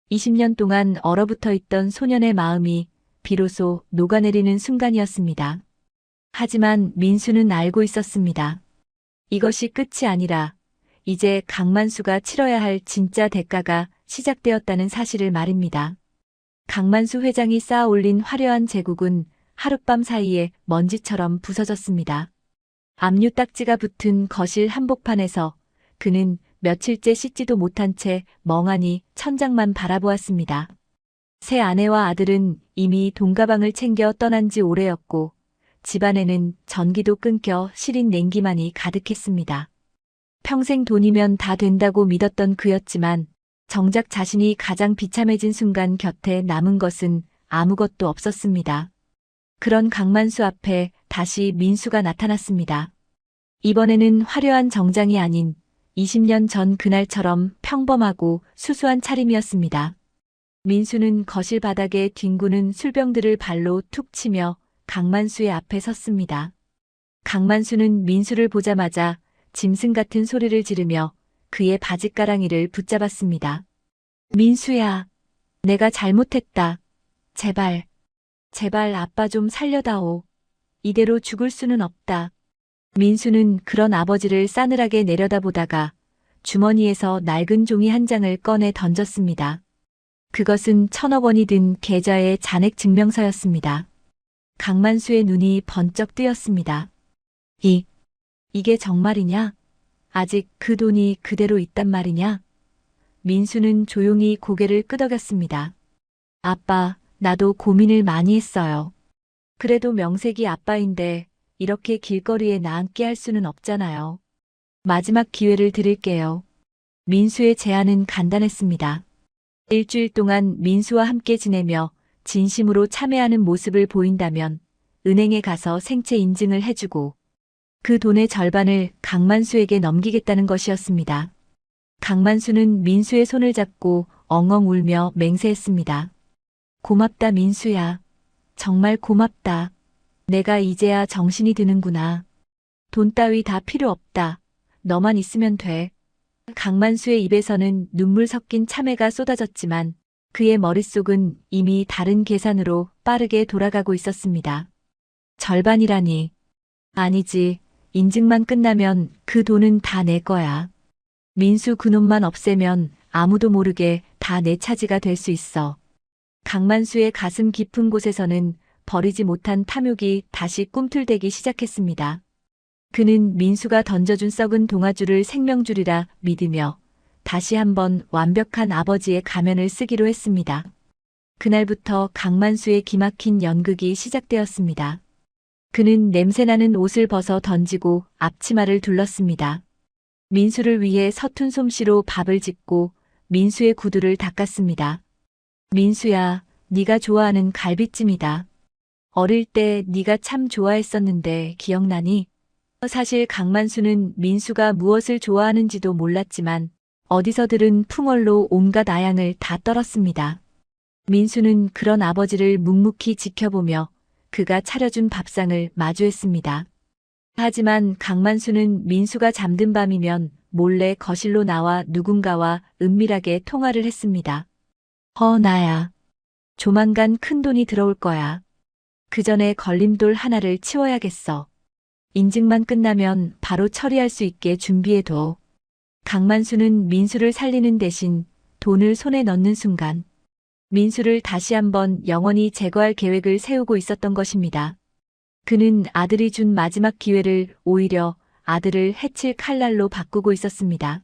20년 동안 얼어붙어 있던 소년의 마음이 비로소 녹아내리는 순간이었습니다. 하지만 민수는 알고 있었습니다. 이것이 끝이 아니라 이제 강만수가 치러야 할 진짜 대가가 시작되었다는 사실을 말입니다. 강만수 회장이 쌓아 올린 화려한 제국은 하룻밤 사이에 먼지처럼 부서졌습니다. 압류 딱지가 붙은 거실 한복판에서 그는 며칠째 씻지도 못한 채 멍하니 천장만 바라보았습니다. 새 아내와 아들은 이미 돈가방을 챙겨 떠난 지 오래였고 집안에는 전기도 끊겨 시린 냉기만이 가득했습니다. 평생 돈이면 다 된다고 믿었던 그였지만 정작 자신이 가장 비참해진 순간 곁에 남은 것은 아무것도 없었습니다. 그런 강만수 앞에 다시 민수가 나타났습니다. 이번에는 화려한 정장이 아닌 20년 전 그날처럼 평범하고 수수한 차림이었습니다. 민수는 거실 바닥에 뒹구는 술병들을 발로 툭 치며 강만수의 앞에 섰습니다. 강만수는 민수를 보자마자 짐승 같은 소리를 지르며 그의 바짓가랑이를 붙잡았습니다. 민수야, 내가 잘못했다. 제발, 제발 아빠 좀 살려다오. 이대로 죽을 수는 없다. 민수는 그런 아버지를 싸늘하게 내려다보다가 주머니에서 낡은 종이 한 장을 꺼내 던졌습니다. 그것은 1,000억 원이 든 계좌의 잔액 증명서였습니다. 강만수의 눈이 번쩍 뜨였습니다. 이게 정말이냐? 아직 그 돈이 그대로 있단 말이냐? 민수는 조용히 고개를 끄덕였습니다. 아빠, 나도 고민을 많이 했어요. 그래도 명색이 아빠인데 이렇게 길거리에 나앉게 할 수는 없잖아요. 마지막 기회를 드릴게요. 민수의 제안은 간단했습니다. 일주일 동안 민수와 함께 지내며 진심으로 참여하는 모습을 보인다면 은행에 가서 생체 인증을 해주고 그 돈의 절반을 강만수에게 넘기겠다는 것이었습니다. 강만수는 민수의 손을 잡고 엉엉 울며 맹세했습니다. 고맙다 민수야. 정말 고맙다. 내가 이제야 정신이 드는구나. 돈 따위 다 필요 없다. 너만 있으면 돼. 강만수의 입에서는 눈물 섞인 참회가 쏟아졌지만 그의 머릿속은 이미 다른 계산으로 빠르게 돌아가고 있었습니다. 절반이라니. 아니지. 인증만 끝나면 그 돈은 다 내 거야. 민수 그놈만 없애면 아무도 모르게 다 내 차지가 될 수 있어. 강만수의 가슴 깊은 곳에서는 버리지 못한 탐욕이 다시 꿈틀대기 시작했습니다. 그는 민수가 던져준 썩은 동아줄을 생명줄이라 믿으며 다시 한번 완벽한 아버지의 가면을 쓰기로 했습니다. 그날부터 강만수의 기막힌 연극이 시작되었습니다. 그는 냄새나는 옷을 벗어 던지고 앞치마를 둘렀습니다. 민수를 위해 서툰 솜씨로 밥을 짓고 민수의 구두를 닦았습니다. 민수야, 네가 좋아하는 갈비찜이다. 어릴 때 네가 참 좋아했었는데 기억나니? 사실 강만수는 민수가 무엇을 좋아하는지도 몰랐지만 어디서 들은 풍월로 온갖 아양을 다 떨었습니다. 민수는 그런 아버지를 묵묵히 지켜보며 그가 차려준 밥상을 마주했습니다. 하지만 강만수는 민수가 잠든 밤이면 몰래 거실로 나와 누군가와 은밀하게 통화를 했습니다. 나야. 조만간 큰돈이 들어올 거야. 그 전에 걸림돌 하나를 치워야겠어. 인증만 끝나면 바로 처리할 수 있게 준비해둬. 강만수는 민수를 살리는 대신 돈을 손에 넣는 순간 민수를 다시 한번 영원히 제거할 계획을 세우고 있었던 것입니다. 그는 아들이 준 마지막 기회를 오히려 아들을 해칠 칼날로 바꾸고 있었습니다.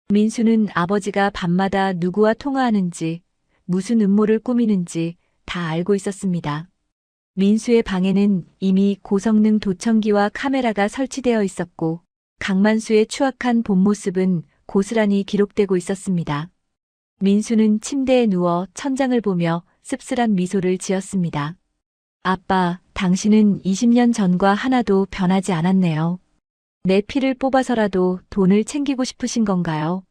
민수는 아버지가 밤마다 누구와 통화하는지, 무슨 음모를 꾸미는지 다 알고 있었습니다. 민수의 방에는 이미 고성능 도청기와 카메라가 설치되어 있었고, 강만수의 추악한 본 모습은 고스란히 기록되고 있었습니다. 민수는 침대에 누워 천장을 보며 씁쓸한 미소를 지었습니다. 아빠, 당신은 20년 전과 하나도 변하지 않았네요. 내 피를 뽑아서라도 돈을 챙기고 싶으신 건가요?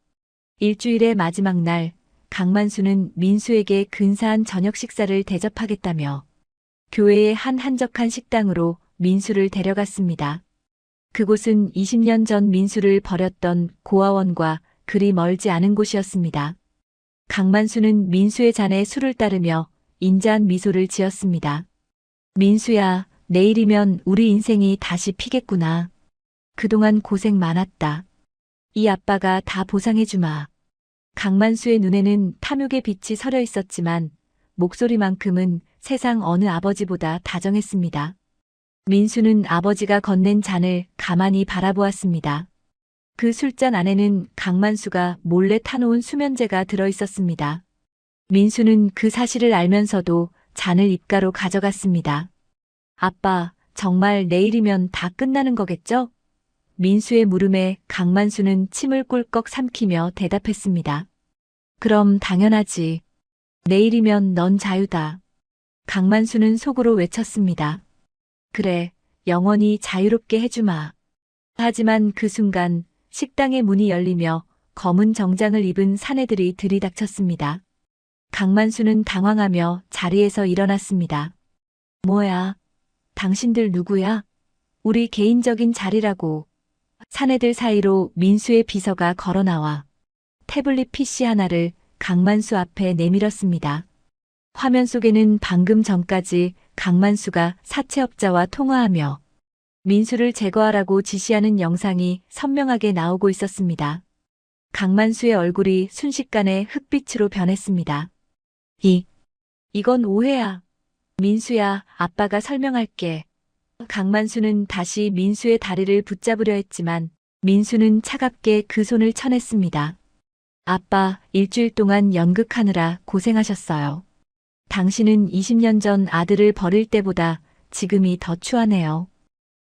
일주일의 마지막 날, 강만수는 민수에게 근사한 저녁 식사를 대접하겠다며 교회의 한 한적한 식당으로 민수를 데려갔습니다. 그곳은 20년 전 민수를 버렸던 고아원과 그리 멀지 않은 곳이었습니다. 강만수는 민수의 잔에 술을 따르며 인자한 미소를 지었습니다. 민수야, 내일이면 우리 인생이 다시 피겠구나. 그동안 고생 많았다. 이 아빠가 다 보상해주마. 강만수의 눈에는 탐욕의 빛이 서려 있었지만 목소리만큼은 세상 어느 아버지보다 다정했습니다. 민수는 아버지가 건넨 잔을 가만히 바라보았습니다. 그 술잔 안에는 강만수가 몰래 타놓은 수면제가 들어있었습니다. 민수는 그 사실을 알면서도 잔을 입가로 가져갔습니다. 아빠, 정말 내일이면 다 끝나는 거겠죠? 민수의 물음에 강만수는 침을 꿀꺽 삼키며 대답했습니다. 그럼 당연하지. 내일이면 넌 자유다. 강만수는 속으로 외쳤습니다. 그래, 영원히 자유롭게 해주마. 하지만 그 순간 식당의 문이 열리며 검은 정장을 입은 사내들이 들이닥쳤습니다. 강만수는 당황하며 자리에서 일어났습니다. 뭐야? 당신들 누구야? 우리 개인적인 자리라고. 사내들 사이로 민수의 비서가 걸어나와 태블릿 PC 하나를 강만수 앞에 내밀었습니다. 화면 속에는 방금 전까지 강만수가 사채업자와 통화하며 민수를 제거하라고 지시하는 영상이 선명하게 나오고 있었습니다. 강만수의 얼굴이 순식간에 흑빛으로 변했습니다. 이건 오해야. 민수야, 아빠가 설명할게. 강만수는 다시 민수의 다리를 붙잡으려 했지만 민수는 차갑게 그 손을 쳐냈습니다. 아빠, 일주일 동안 연극하느라 고생하셨어요. 당신은 20년 전 아들을 버릴 때보다 지금이 더 추하네요.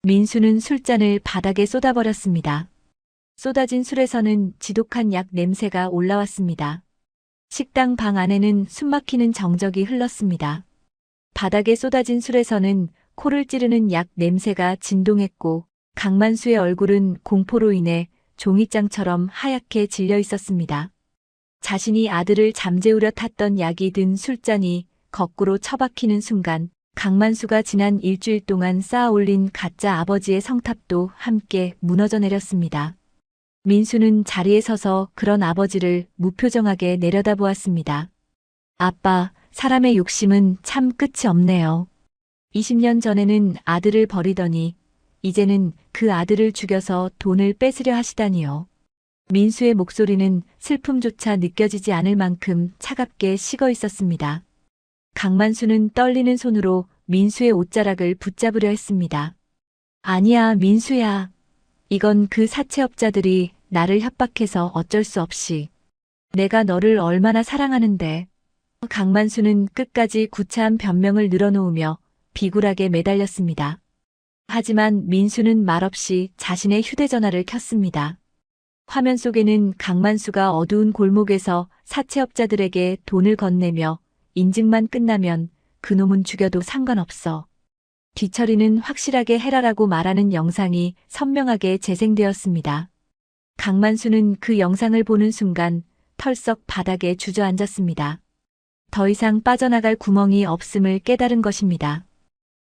민수는 술잔을 바닥에 쏟아버렸습니다. 쏟아진 술에서는 지독한 약 냄새가 올라왔습니다. 식당 방 안에는 숨막히는 정적이 흘렀습니다. 바닥에 쏟아진 술에서는 코를 찌르는 약 냄새가 진동했고 강만수의 얼굴은 공포로 인해 종이장처럼 하얗게 질려 있었습니다. 자신이 아들을 잠재우려 탔던 약이 든 술잔이 거꾸로 처박히는 순간 강만수가 지난 일주일 동안 쌓아올린 가짜 아버지의 성탑도 함께 무너져 내렸습니다. 민수는 자리에 서서 그런 아버지를 무표정하게 내려다보았습니다. 아빠, 사람의 욕심은 참 끝이 없네요. 20년 전에는 아들을 버리더니 이제는 그 아들을 죽여서 돈을 뺏으려 하시다니요. 민수의 목소리는 슬픔조차 느껴지지 않을 만큼 차갑게 식어 있었습니다. 강만수는 떨리는 손으로 민수의 옷자락을 붙잡으려 했습니다. 아니야, 민수야. 이건 그 사채업자들이 나를 협박해서 어쩔 수 없이. 내가 너를 얼마나 사랑하는데. 강만수는 끝까지 구차한 변명을 늘어놓으며 비굴하게 매달렸습니다. 하지만 민수는 말없이 자신의 휴대전화를 켰습니다. 화면 속에는 강만수가 어두운 골목에서 사채업자들에게 돈을 건네며 인증만 끝나면 그놈은 죽여도 상관없어. 뒤처리는 확실하게 해라라고 말하는 영상이 선명하게 재생되었습니다. 강만수는 그 영상을 보는 순간 털썩 바닥에 주저앉았습니다. 더 이상 빠져나갈 구멍이 없음을 깨달은 것입니다.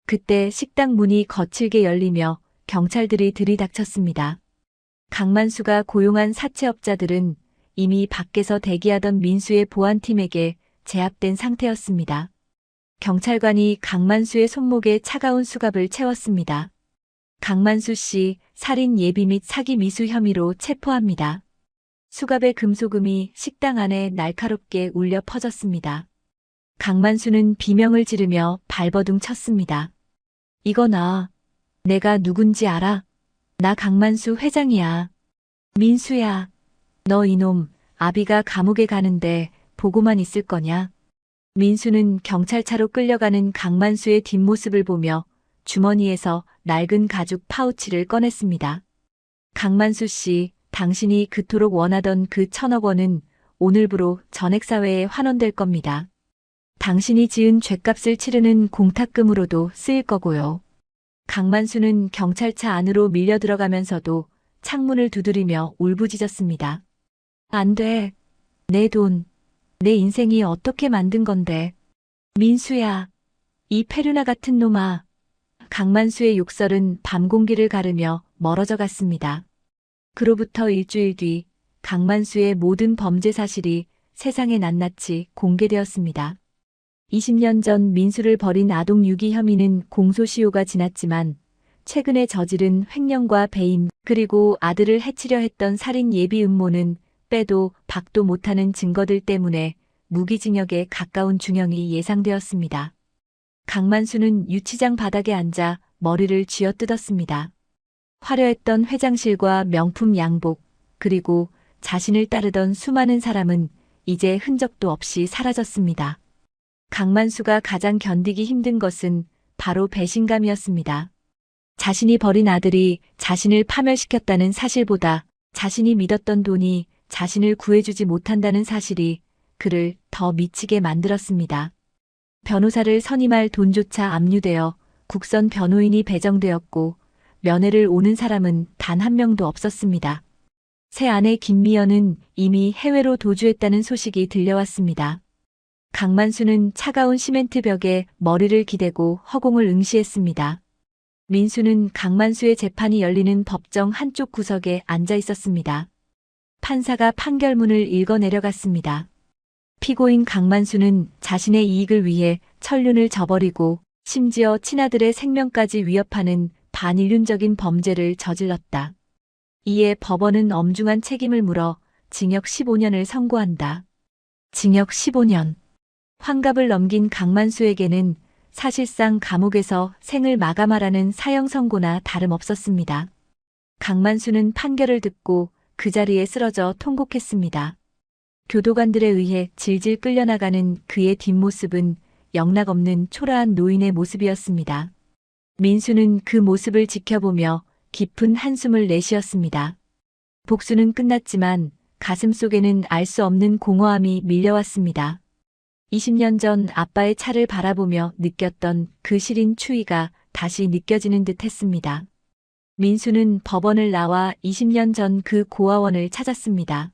그때 식당 문이 거칠게 열리며 경찰들이 들이닥쳤습니다. 강만수가 고용한 사채업자들은 이미 밖에서 대기하던 민수의 보안팀에게 제압된 상태였습니다. 경찰관이 강만수의 손목에 차가운 수갑을 채웠습니다. 강만수 씨 살인 예비 및 사기 미수 혐의로 체포합니다. 수갑의 금소금이 식당 안에 날카롭게 울려 퍼졌습니다. 강만수는 비명을 지르며 발버둥 쳤습니다. 이거 내가 누군지 알아? 나 강만수 회장이야. 민수야, 너 이놈 아비가 감옥에 가는데 보고만 있을 거냐? 민수는 경찰차로 끌려가는 강만수의 뒷모습을 보며 주머니에서 낡은 가죽 파우치를 꺼냈습니다. 강만수 씨, 당신이 그토록 원하던 그 1,000억 원은 오늘부로 전액사회에 환원될 겁니다. 당신이 지은 죗값을 치르는 공탁금으로도 쓰일 거고요. 강만수는 경찰차 안으로 밀려 들어가면서도 창문을 두드리며 울부짖었습니다. 안 돼. 내 돈, 내 인생이 어떻게 만든 건데. 민수야, 이 페류나 같은 놈아. 강만수의 욕설은 밤 공기를 가르며 멀어져 갔습니다. 그로부터 일주일 뒤 강만수의 모든 범죄 사실이 세상에 낱낱이 공개되었습니다. 20년 전 민수를 벌인 아동 유기 혐의는 공소시효가 지났지만 최근에 저지른 횡령과 배임 그리고 아들을 해치려 했던 살인 예비 음모는 빼도 박도 못하는 증거들 때문에 무기징역에 가까운 중형이 예상되었습니다. 강만수는 유치장 바닥에 앉아 머리를 쥐어뜯었습니다. 화려했던 회장실과 명품 양복 그리고 자신을 따르던 수많은 사람은 이제 흔적도 없이 사라졌습니다. 강만수가 가장 견디기 힘든 것은 바로 배신감이었습니다. 자신이 버린 아들이 자신을 파멸시켰다는 사실보다 자신이 믿었던 돈이 자신을 구해주지 못한다는 사실이 그를 더 미치게 만들었습니다. 변호사를 선임할 돈조차 압류되어 국선 변호인이 배정되었고 면회를 오는 사람은 단 한 명도 없었습니다. 새 아내 김미연은 이미 해외로 도주했다는 소식이 들려왔습니다. 강만수는 차가운 시멘트 벽에 머리를 기대고 허공을 응시했습니다. 민수는 강만수의 재판이 열리는 법정 한쪽 구석에 앉아 있었습니다. 판사가 판결문을 읽어 내려갔습니다. 피고인 강만수는 자신의 이익을 위해 천륜을 저버리고 심지어 친아들의 생명까지 위협하는 반인륜적인 범죄를 저질렀다. 이에 법원은 엄중한 책임을 물어 징역 15년을 선고한다. 징역 15년. 환갑을 넘긴 강만수에게는 사실상 감옥에서 생을 마감하라는 사형 선고나 다름없었습니다. 강만수는 판결을 듣고 그 자리에 쓰러져 통곡했습니다. 교도관들에 의해 질질 끌려나가는 그의 뒷모습은 영락없는 초라한 노인의 모습이었습니다. 민수는 그 모습을 지켜보며 깊은 한숨을 내쉬었습니다. 복수는 끝났지만 가슴 속에는 알 수 없는 공허함이 밀려왔습니다. 20년 전 아빠의 차를 바라보며 느꼈던 그 시린 추위가 다시 느껴지는 듯 했습니다. 민수는 법원을 나와 20년 전 그 고아원을 찾았습니다.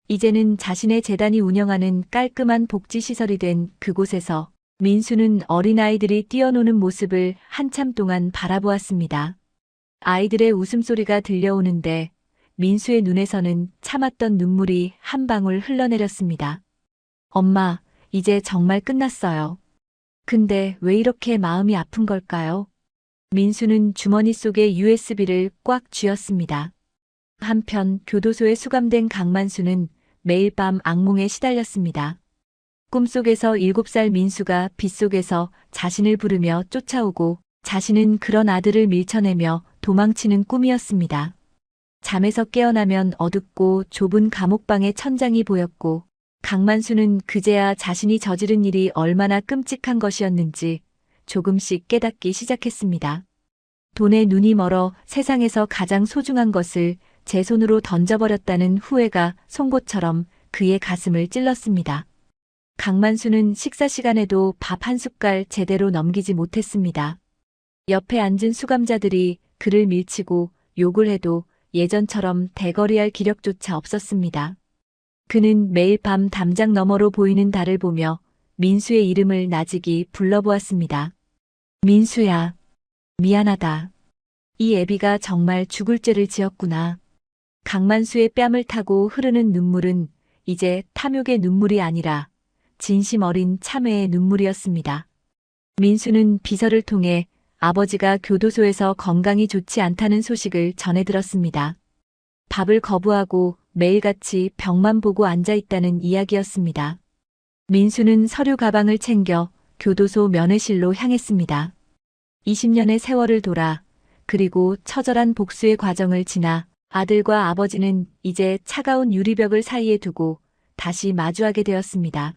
이제는 자신의 재단이 운영하는 깔끔한 복지시설이 된 그곳에서 민수는 어린아이들이 뛰어노는 모습을 한참 동안 바라보았습니다. 아이들의 웃음소리가 들려오는데 민수의 눈에서는 참았던 눈물이 한 방울 흘러내렸습니다. 엄마, 이제 정말 끝났어요. 근데 왜 이렇게 마음이 아픈 걸까요? 민수는 주머니 속에 USB를 꽉 쥐었습니다. 한편 교도소에 수감된 강만수는 매일 밤 악몽에 시달렸습니다. 꿈속에서 7살 민수가 빗속에서 자신을 부르며 쫓아오고 자신은 그런 아들을 밀쳐내며 도망치는 꿈이었습니다. 잠에서 깨어나면 어둡고 좁은 감옥방의 천장이 보였고 강만수는 그제야 자신이 저지른 일이 얼마나 끔찍한 것이었는지 조금씩 깨닫기 시작했습니다. 돈에 눈이 멀어 세상에서 가장 소중한 것을 제 손으로 던져버렸다는 후회가 송곳처럼 그의 가슴을 찔렀습니다. 강만수는 식사 시간에도 밥 한 숟갈 제대로 넘기지 못했습니다. 옆에 앉은 수감자들이 그를 밀치고 욕을 해도 예전처럼 대거리할 기력조차 없었습니다. 그는 매일 밤 담장 너머로 보이는 달을 보며 민수의 이름을 나직이 불러보았습니다. 민수야, 미안하다. 이 애비가 정말 죽을 죄를 지었구나. 강만수의 뺨을 타고 흐르는 눈물은 이제 탐욕의 눈물이 아니라 진심 어린 참회의 눈물이었습니다. 민수는 비서를 통해 아버지가 교도소에서 건강이 좋지 않다는 소식을 전해 들었습니다. 밥을 거부하고 매일같이 벽만 보고 앉아 있다는 이야기였습니다. 민수는 서류 가방을 챙겨 교도소 면회실로 향했습니다. 20년의 세월을 돌아 그리고 처절한 복수의 과정을 지나 아들과 아버지는 이제 차가운 유리벽을 사이에 두고 다시 마주하게 되었습니다.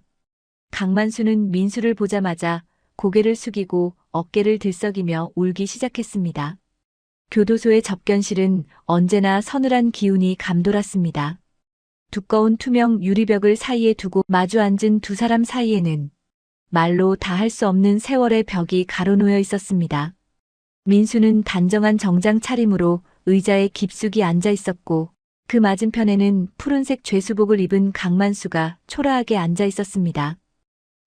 강만수는 민수를 보자마자 고개를 숙이고 어깨를 들썩이며 울기 시작했습니다. 교도소의 접견실은 언제나 서늘한 기운이 감돌았습니다. 두꺼운 투명 유리벽을 사이에 두고 마주 앉은 두 사람 사이에는 말로 다 할 수 없는 세월의 벽이 가로놓여 있었습니다. 민수는 단정한 정장 차림으로 의자에 깊숙이 앉아 있었고 그 맞은편에는 푸른색 죄수복을 입은 강만수가 초라하게 앉아 있었습니다.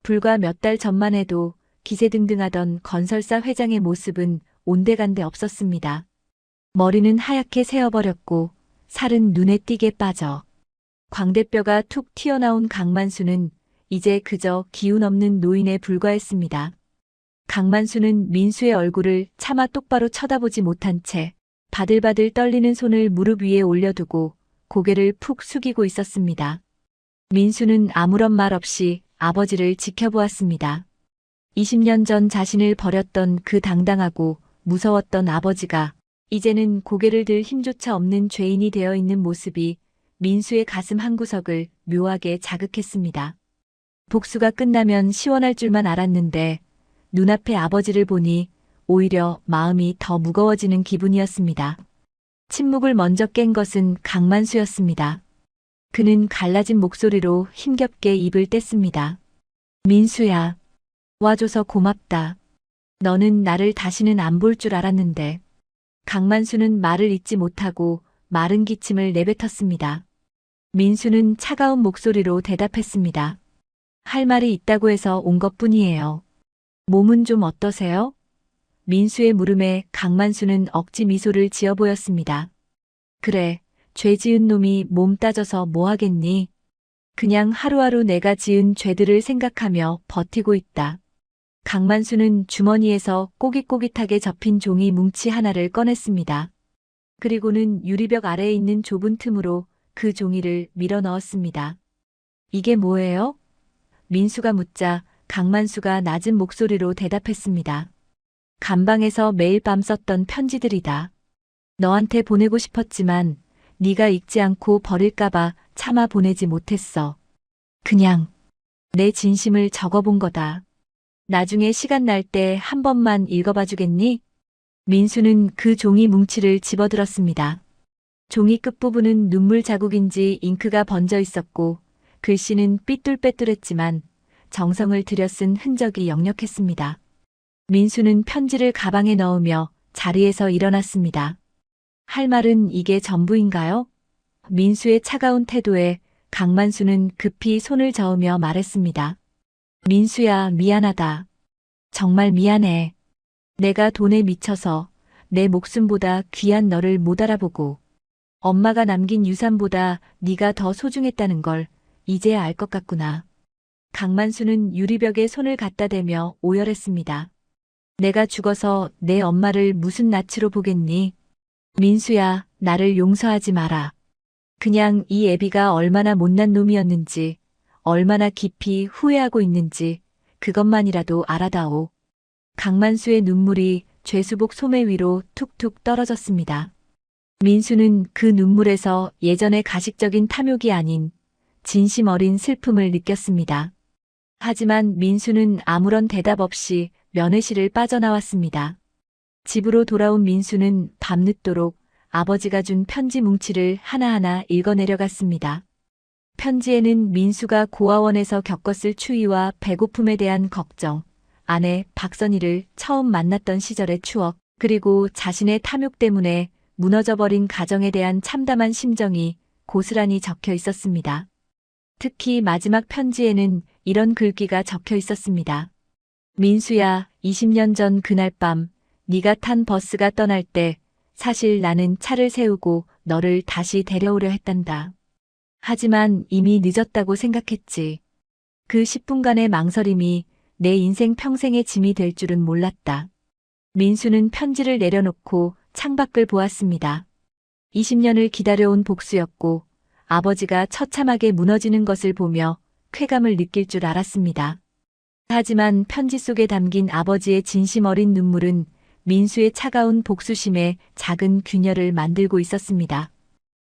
불과 몇 달 전만 해도 기세등등하던 건설사 회장의 모습은 온데간데 없었습니다. 머리는 하얗게 새어버렸고 살은 눈에 띄게 빠져 광대뼈가 툭 튀어나온 강만수는 이제 그저 기운 없는 노인에 불과했습니다. 강만수는 민수의 얼굴을 차마 똑바로 쳐다보지 못한 채 바들바들 떨리는 손을 무릎 위에 올려두고 고개를 푹 숙이고 있었습니다. 민수는 아무런 말 없이 아버지를 지켜보았습니다. 20년 전 자신을 버렸던 그 당당하고 무서웠던 아버지가 이제는 고개를 들 힘조차 없는 죄인이 되어 있는 모습이 민수의 가슴 한구석을 묘하게 자극했습니다. 복수가 끝나면 시원할 줄만 알았는데 눈앞에 아버지를 보니 오히려 마음이 더 무거워지는 기분이었습니다. 침묵을 먼저 깬 것은 강만수였습니다. 그는 갈라진 목소리로 힘겹게 입을 뗐습니다. 민수야, 와줘서 고맙다. 너는 나를 다시는 안 볼 줄 알았는데. 강만수는 말을 잇지 못하고 마른 기침을 내뱉었습니다. 민수는 차가운 목소리로 대답했습니다. 할 말이 있다고 해서 온 것뿐이에요. 몸은 좀 어떠세요? 민수의 물음에 강만수는 억지 미소를 지어 보였습니다. 그래, 죄 지은 놈이 몸 따져서 뭐 하겠니? 그냥 하루하루 내가 지은 죄들을 생각하며 버티고 있다. 강만수는 주머니에서 꼬깃꼬깃하게 접힌 종이 뭉치 하나를 꺼냈습니다. 그리고는 유리벽 아래에 있는 좁은 틈으로 그 종이를 밀어 넣었습니다. 이게 뭐예요? 민수가 묻자 강만수가 낮은 목소리로 대답했습니다. 감방에서 매일 밤 썼던 편지들이다. 너한테 보내고 싶었지만 네가 읽지 않고 버릴까봐 차마 보내지 못했어. 그냥 내 진심을 적어본 거다. 나중에 시간 날 때 한 번만 읽어봐 주겠니? 민수는 그 종이 뭉치를 집어들었습니다. 종이 끝부분은 눈물 자국인지 잉크가 번져 있었고 글씨는 삐뚤빼뚤했지만 정성을 들여 쓴 흔적이 역력했습니다. 민수는 편지를 가방에 넣으며 자리에서 일어났습니다. 할 말은 이게 전부인가요? 민수의 차가운 태도에 강만수는 급히 손을 저으며 말했습니다. 민수야, 미안하다. 정말 미안해. 내가 돈에 미쳐서 내 목숨보다 귀한 너를 못 알아보고 엄마가 남긴 유산보다 네가 더 소중했다는 걸 이제야 알 것 같구나. 강만수는 유리벽에 손을 갖다 대며 오열했습니다. 내가 죽어서 내 엄마를 무슨 낯으로 보겠니? 민수야, 나를 용서하지 마라. 그냥 이 애비가 얼마나 못난 놈이었는지, 얼마나 깊이 후회하고 있는지 그것만이라도 알아다오. 강만수의 눈물이 죄수복 소매 위로 툭툭 떨어졌습니다. 민수는 그 눈물에서 예전의 가식적인 탐욕이 아닌 진심 어린 슬픔을 느꼈습니다. 하지만 민수는 아무런 대답 없이 면회실을 빠져나왔습니다. 집으로 돌아온 민수는 밤늦도록 아버지가 준 편지 뭉치를 하나하나 읽어내려갔습니다. 편지에는 민수가 고아원에서 겪었을 추위와 배고픔에 대한 걱정, 아내 박선희를 처음 만났던 시절의 추억, 그리고 자신의 탐욕 때문에 무너져버린 가정에 대한 참담한 심정이 고스란히 적혀 있었습니다. 특히 마지막 편지에는 이런 글귀가 적혀 있었습니다. 민수야, 20년 전 그날 밤 네가 탄 버스가 떠날 때 사실 나는 차를 세우고 너를 다시 데려오려 했단다. 하지만 이미 늦었다고 생각했지. 그 10분간의 망설임이 내 인생 평생의 짐이 될 줄은 몰랐다. 민수는 편지를 내려놓고 창밖을 보았습니다. 20년을 기다려온 복수였고 아버지가 처참하게 무너지는 것을 보며 쾌감을 느낄 줄 알았습니다. 하지만 편지 속에 담긴 아버지의 진심 어린 눈물은 민수의 차가운 복수심에 작은 균열을 만들고 있었습니다.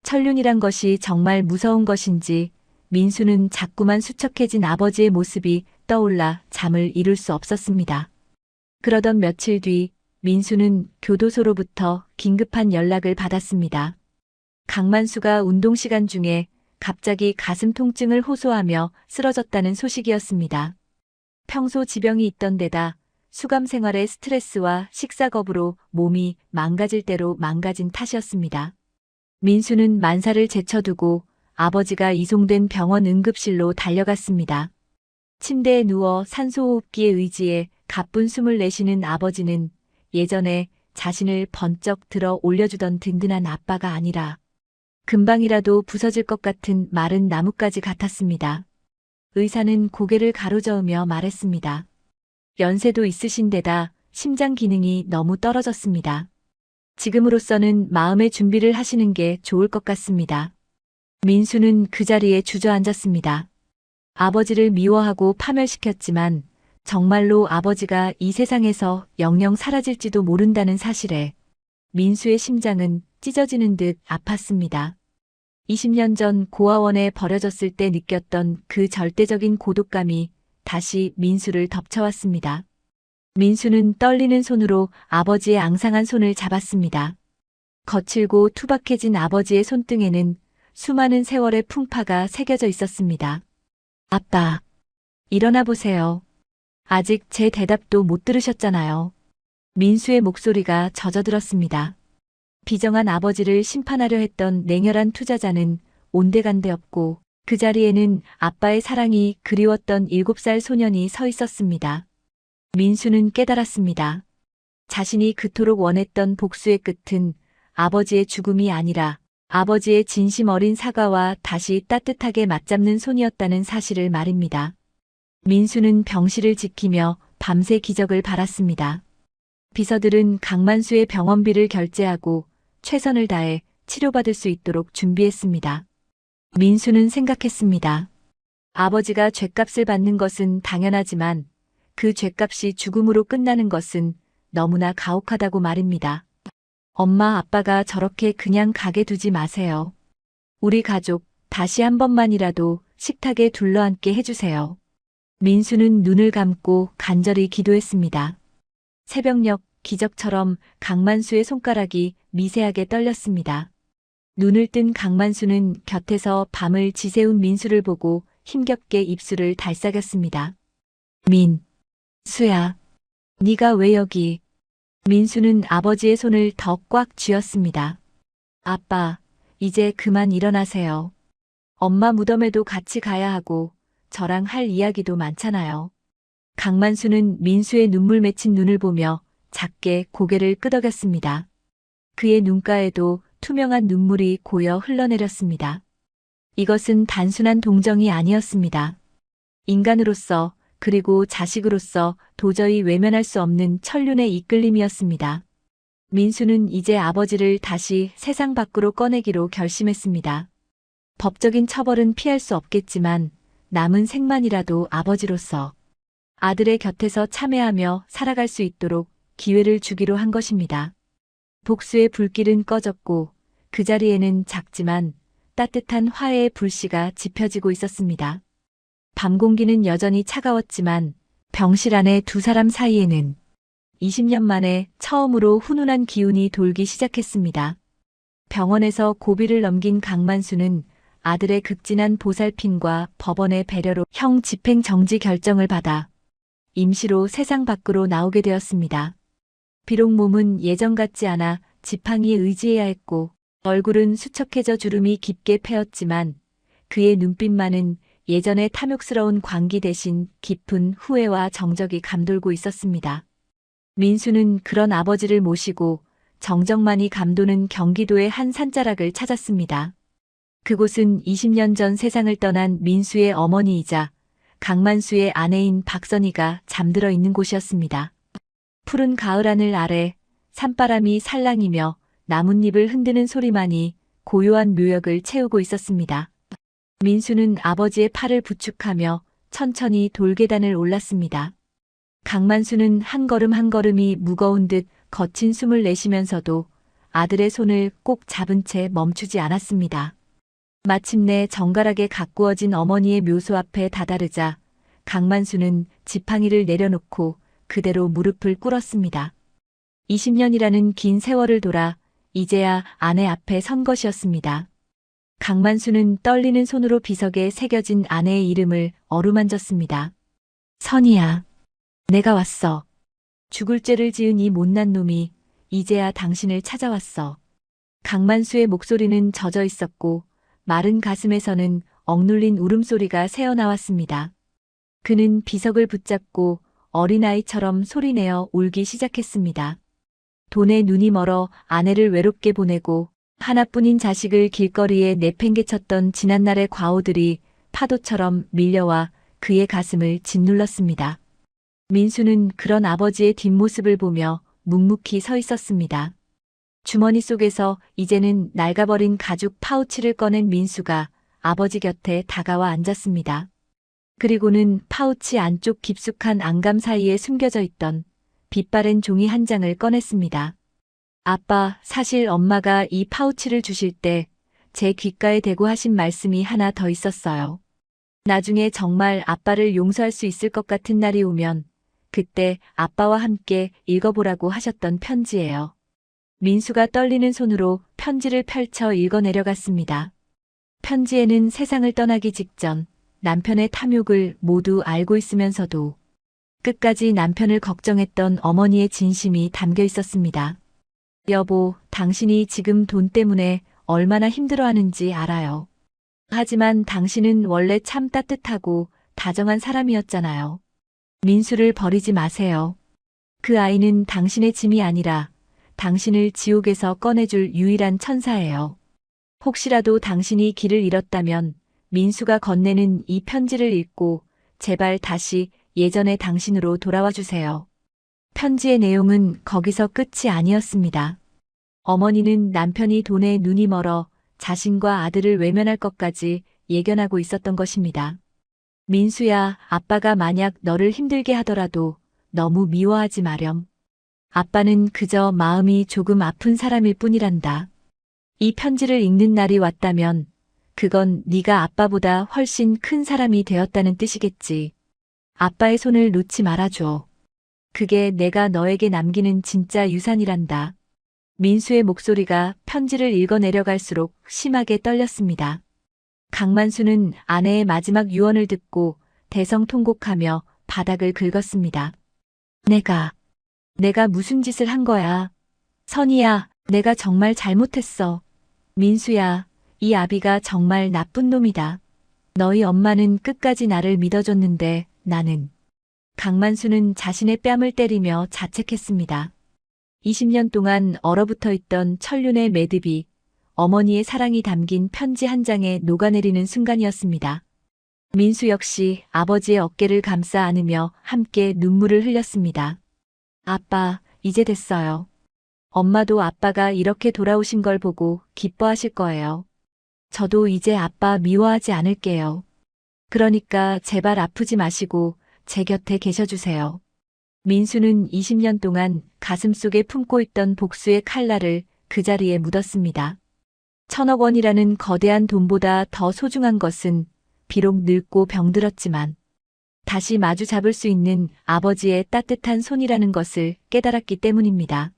천륜이란 것이 정말 무서운 것인지 민수는 자꾸만 수척해진 아버지의 모습이 떠올라 잠을 이룰 수 없었습니다. 그러던 며칠 뒤 민수는 교도소로부터 긴급한 연락을 받았습니다. 강만수가 운동 시간 중에 갑자기 가슴 통증을 호소하며 쓰러졌다는 소식이었습니다. 평소 지병이 있던 데다 수감 생활의 스트레스와 식사겁으로 몸이 망가질 대로 망가진 탓이었습니다. 민수는 만사를 제쳐두고 아버지가 이송된 병원 응급실로 달려갔습니다. 침대에 누워 산소호흡기에 의지해 가쁜 숨을 내쉬는 아버지는 예전에 자신을 번쩍 들어 올려주던 든든한 아빠가 아니라 금방이라도 부서질 것 같은 마른 나뭇가지 같았습니다. 의사는 고개를 가로저으며 말했습니다. 연세도 있으신 데다 심장 기능이 너무 떨어졌습니다. 지금으로서는 마음의 준비를 하시는 게 좋을 것 같습니다. 민수는 그 자리에 주저앉았습니다. 아버지를 미워하고 파멸시켰지만 정말로 아버지가 이 세상에서 영영 사라질지도 모른다는 사실에 민수의 심장은 찢어지는 듯 아팠습니다. 20년 전 고아원에 버려졌을 때 느꼈던 그 절대적인 고독감이 다시 민수를 덮쳐왔습니다. 민수는 떨리는 손으로 아버지의 앙상한 손을 잡았습니다. 거칠고 투박해진 아버지의 손등에는 수많은 세월의 풍파가 새겨져 있었습니다. 아빠, 일어나 보세요. 아직 제 대답도 못 들으셨잖아요. 민수의 목소리가 젖어들었습니다. 비정한 아버지를 심판하려 했던 냉혈한 투자자는 온데간데 없고 그 자리에는 아빠의 사랑이 그리웠던 7살 소년이 서 있었습니다. 민수는 깨달았습니다. 자신이 그토록 원했던 복수의 끝은 아버지의 죽음이 아니라 아버지의 진심 어린 사과와 다시 따뜻하게 맞잡는 손이었다는 사실을 말입니다. 민수는 병실을 지키며 밤새 기적을 바랐습니다. 비서들은 강만수의 병원비를 결제하고 최선을 다해 치료받을 수 있도록 준비했습니다. 민수는 생각했습니다. 아버지가 죗값을 받는 것은 당연하지만 그 죗값이 죽음으로 끝나는 것은 너무나 가혹하다고 말입니다. 엄마 아빠가 저렇게 그냥 가게 두지 마세요. 우리 가족 다시 한 번만이라도 식탁에 둘러앉게 해주세요. 민수는 눈을 감고 간절히 기도했습니다. 새벽녘 기적처럼 강만수의 손가락이 미세하게 떨렸습니다. 눈을 뜬 강만수는 곁에서 밤을 지새운 민수를 보고 힘겹게 입술을 달싹였습니다. 수야, 네가 왜 여기? 민수는 아버지의 손을 더 꽉 쥐었습니다. 아빠, 이제 그만 일어나세요. 엄마 무덤에도 같이 가야 하고 저랑 할 이야기도 많잖아요. 강만수는 민수의 눈물 맺힌 눈을 보며 작게 고개를 끄덕였습니다. 그의 눈가에도 투명한 눈물이 고여 흘러내렸습니다. 이것은 단순한 동정이 아니었습니다. 인간으로서 그리고 자식으로서 도저히 외면할 수 없는 천륜의 이끌림이었습니다. 민수는 이제 아버지를 다시 세상 밖으로 꺼내기로 결심했습니다. 법적인 처벌은 피할 수 없겠지만 남은 생만이라도 아버지로서 아들의 곁에서 참회하며 살아갈 수 있도록 기회를 주기로 한 것입니다. 복수의 불길은 꺼졌고 그 자리에는 작지만 따뜻한 화해의 불씨가 지펴지고 있었습니다. 밤 공기는 여전히 차가웠지만 병실 안의 두 사람 사이에는 20년 만에 처음으로 훈훈한 기운이 돌기 시작했습니다. 병원에서 고비를 넘긴 강만수는 아들의 극진한 보살핌과 법원의 배려로 형 집행 정지 결정을 받아 임시로 세상 밖으로 나오게 되었습니다. 비록 몸은 예전 같지 않아 지팡이에 의지해야 했고 얼굴은 수척해져 주름이 깊게 패였지만 그의 눈빛만은 예전의 탐욕스러운 광기 대신 깊은 후회와 정적이 감돌고 있었습니다. 민수는 그런 아버지를 모시고 정적만이 감도는 경기도의 한 산자락을 찾았습니다. 그곳은 20년 전 세상을 떠난 민수의 어머니이자 강만수의 아내인 박선희가 잠들어 있는 곳이었습니다. 푸른 가을 하늘 아래 산바람이 살랑이며 나뭇잎을 흔드는 소리만이 고요한 묘역을 채우고 있었습니다. 민수는 아버지의 팔을 부축하며 천천히 돌계단을 올랐습니다. 강만수는 한 걸음 한 걸음이 무거운 듯 거친 숨을 내쉬면서도 아들의 손을 꼭 잡은 채 멈추지 않았습니다. 마침내 정갈하게 가꾸어진 어머니의 묘소 앞에 다다르자 강만수는 지팡이를 내려놓고 그대로 무릎을 꿇었습니다. 20년이라는 긴 세월을 돌아 이제야 아내 앞에 선 것이었습니다. 강만수는 떨리는 손으로 비석에 새겨진 아내의 이름을 어루만졌습니다. 선이야, 내가 왔어. 죽을 죄를 지은 이 못난 놈이 이제야 당신을 찾아왔어. 강만수의 목소리는 젖어 있었고 마른 가슴에서는 억눌린 울음소리가 새어나왔습니다. 그는 비석을 붙잡고 어린아이처럼 소리내어 울기 시작했습니다. 돈에 눈이 멀어 아내를 외롭게 보내고 하나뿐인 자식을 길거리에 내팽개쳤던 지난날의 과오들이 파도처럼 밀려와 그의 가슴을 짓눌렀습니다. 민수는 그런 아버지의 뒷모습을 보며 묵묵히 서 있었습니다. 주머니 속에서 이제는 낡아버린 가죽 파우치를 꺼낸 민수가 아버지 곁에 다가와 앉았습니다. 그리고는 파우치 안쪽 깊숙한 안감 사이에 숨겨져 있던 빛바랜 종이 한 장을 꺼냈습니다. 아빠, 사실 엄마가 이 파우치를 주실 때 제 귓가에 대고 하신 말씀이 하나 더 있었어요. 나중에 정말 아빠를 용서할 수 있을 것 같은 날이 오면 그때 아빠와 함께 읽어보라고 하셨던 편지예요. 민수가 떨리는 손으로 편지를 펼쳐 읽어 내려갔습니다. 편지에는 세상을 떠나기 직전 남편의 탐욕을 모두 알고 있으면서도 끝까지 남편을 걱정했던 어머니의 진심이 담겨 있었습니다. 여보, 당신이 지금 돈 때문에 얼마나 힘들어하는지 알아요. 하지만 당신은 원래 참 따뜻하고 다정한 사람이었잖아요. 민수를 버리지 마세요. 그 아이는 당신의 짐이 아니라 당신을 지옥에서 꺼내줄 유일한 천사예요. 혹시라도 당신이 길을 잃었다면 민수가 건네는 이 편지를 읽고 제발 다시 예전의 당신으로 돌아와 주세요. 편지의 내용은 거기서 끝이 아니었습니다. 어머니는 남편이 돈에 눈이 멀어 자신과 아들을 외면할 것까지 예견하고 있었던 것입니다. 민수야, 아빠가 만약 너를 힘들게 하더라도 너무 미워하지 마렴. 아빠는 그저 마음이 조금 아픈 사람일 뿐이란다. 이 편지를 읽는 날이 왔다면 그건 네가 아빠보다 훨씬 큰 사람이 되었다는 뜻이겠지. 아빠의 손을 놓지 말아줘. 그게 내가 너에게 남기는 진짜 유산이란다. 민수의 목소리가 편지를 읽어 내려갈수록 심하게 떨렸습니다. 강만수는 아내의 마지막 유언을 듣고 대성통곡하며 바닥을 긁었습니다. 내가 무슨 짓을 한 거야? 선이야, 내가 정말 잘못했어. 민수야, 이 아비가 정말 나쁜 놈이다. 너희 엄마는 끝까지 나를 믿어줬는데 나는. 강만수는 자신의 뺨을 때리며 자책했습니다. 20년 동안 얼어붙어 있던 천륜의 매듭이 어머니의 사랑이 담긴 편지 한 장에 녹아내리는 순간이었습니다. 민수 역시 아버지의 어깨를 감싸 안으며 함께 눈물을 흘렸습니다. 아빠, 이제 됐어요. 엄마도 아빠가 이렇게 돌아오신 걸 보고 기뻐하실 거예요. 저도 이제 아빠 미워하지 않을게요. 그러니까 제발 아프지 마시고 제 곁에 계셔주세요. 민수는 20년 동안 가슴속에 품고 있던 복수의 칼날을 그 자리에 묻었습니다. 1,000억 원이라는 거대한 돈보다 더 소중한 것은 비록 늙고 병들었지만 다시 마주 잡을 수 있는 아버지의 따뜻한 손이라는 것을 깨달았기 때문입니다.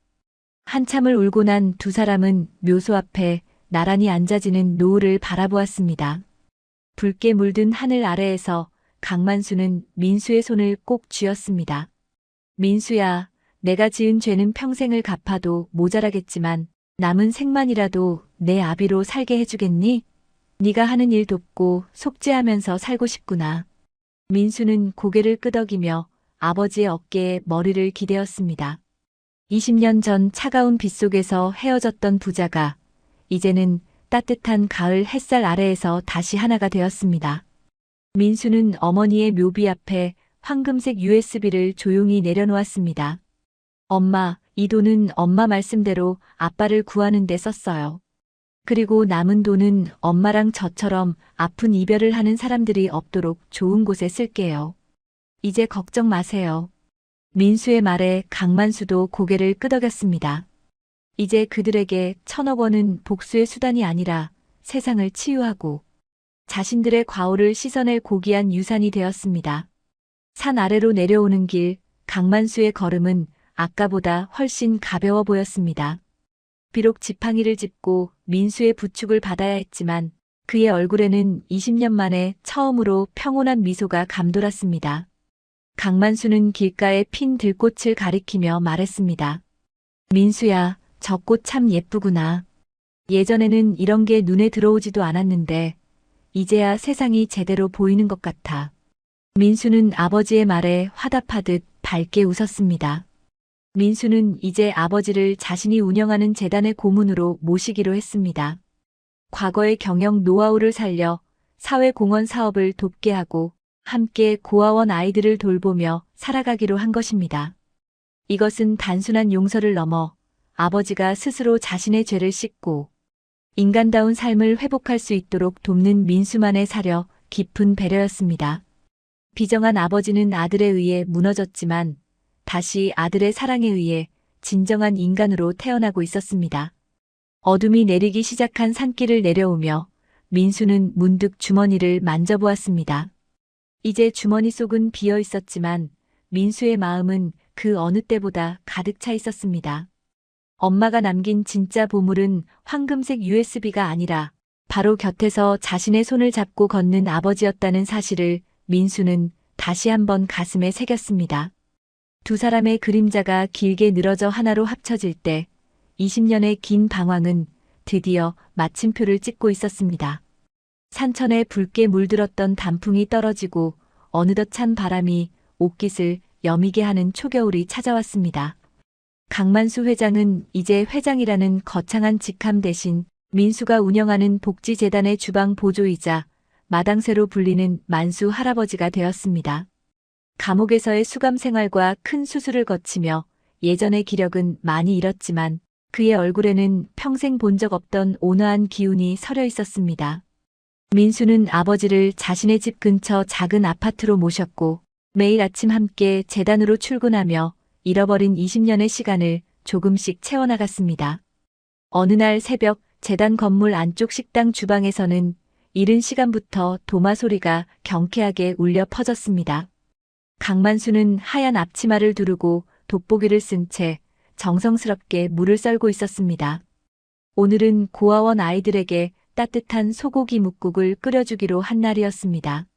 한참을 울고 난 두 사람은 묘소 앞에 나란히 앉아지는 노을을 바라보았습니다. 붉게 물든 하늘 아래에서 강만수는 민수의 손을 꼭 쥐었습니다. 민수야, 내가 지은 죄는 평생을 갚아도 모자라겠지만 남은 생만이라도 내 아비로 살게 해주겠니? 네가 하는 일 돕고 속죄하면서 살고 싶구나. 민수는 고개를 끄덕이며 아버지의 어깨에 머리를 기대었습니다. 20년 전 차가운 빗속에서 헤어졌던 부자가 이제는 따뜻한 가을 햇살 아래에서 다시 하나가 되었습니다. 민수는 어머니의 묘비 앞에 황금색 USB를 조용히 내려놓았습니다. 엄마, 이 돈은 엄마 말씀대로 아빠를 구하는 데 썼어요. 그리고 남은 돈은 엄마랑 저처럼 아픈 이별을 하는 사람들이 없도록 좋은 곳에 쓸게요. 이제 걱정 마세요. 민수의 말에 강만수도 고개를 끄덕였습니다. 이제 그들에게 1,000억 원은 복수의 수단이 아니라 세상을 치유하고 자신들의 과오를 씻어낼 고귀한 유산이 되었습니다. 산 아래로 내려오는 길, 강만수의 걸음은 아까보다 훨씬 가벼워 보였습니다. 비록 지팡이를 짚고 민수의 부축을 받아야 했지만 그의 얼굴에는 20년 만에 처음으로 평온한 미소가 감돌았습니다. 강만수는 길가에 핀 들꽃을 가리키며 말했습니다. 민수야, 저 꽃 참 예쁘구나. 예전에는 이런 게 눈에 들어오지도 않았는데 이제야 세상이 제대로 보이는 것 같아. 민수는 아버지의 말에 화답하듯 밝게 웃었습니다. 민수는 이제 아버지를 자신이 운영하는 재단의 고문으로 모시기로 했습니다. 과거의 경영 노하우를 살려 사회공헌 사업을 돕게 하고 함께 고아원 아이들을 돌보며 살아가기로 한 것입니다. 이것은 단순한 용서를 넘어 아버지가 스스로 자신의 죄를 씻고 인간다운 삶을 회복할 수 있도록 돕는 민수만의 사려 깊은 배려였습니다. 비정한 아버지는 아들에 의해 무너졌지만 다시 아들의 사랑에 의해 진정한 인간으로 태어나고 있었습니다. 어둠이 내리기 시작한 산길을 내려오며 민수는 문득 주머니를 만져보았습니다. 이제 주머니 속은 비어 있었지만 민수의 마음은 그 어느 때보다 가득 차 있었습니다. 엄마가 남긴 진짜 보물은 황금색 USB가 아니라 바로 곁에서 자신의 손을 잡고 걷는 아버지였다는 사실을 민수는 다시 한번 가슴에 새겼습니다. 두 사람의 그림자가 길게 늘어져 하나로 합쳐질 때 20년의 긴 방황은 드디어 마침표를 찍고 있었습니다. 산천에 붉게 물들었던 단풍이 떨어지고 어느덧 찬 바람이 옷깃을 여미게 하는 초겨울이 찾아왔습니다. 강만수 회장은 이제 회장이라는 거창한 직함 대신 민수가 운영하는 복지재단의 주방 보조이자 마당쇠로 불리는 만수 할아버지가 되었습니다. 감옥에서의 수감 생활과 큰 수술을 거치며 예전의 기력은 많이 잃었지만 그의 얼굴에는 평생 본 적 없던 온화한 기운이 서려 있었습니다. 민수는 아버지를 자신의 집 근처 작은 아파트로 모셨고 매일 아침 함께 재단으로 출근하며 잃어버린 20년의 시간을 조금씩 채워나갔습니다. 어느 날 새벽 재단 건물 안쪽 식당 주방에서는 이른 시간부터 도마 소리가 경쾌하게 울려 퍼졌습니다. 강만수는 하얀 앞치마를 두르고 돋보기를 쓴 채 정성스럽게 물을 썰고 있었습니다. 오늘은 고아원 아이들에게 따뜻한 소고기 뭇국을 끓여주기로 한 날이었습니다.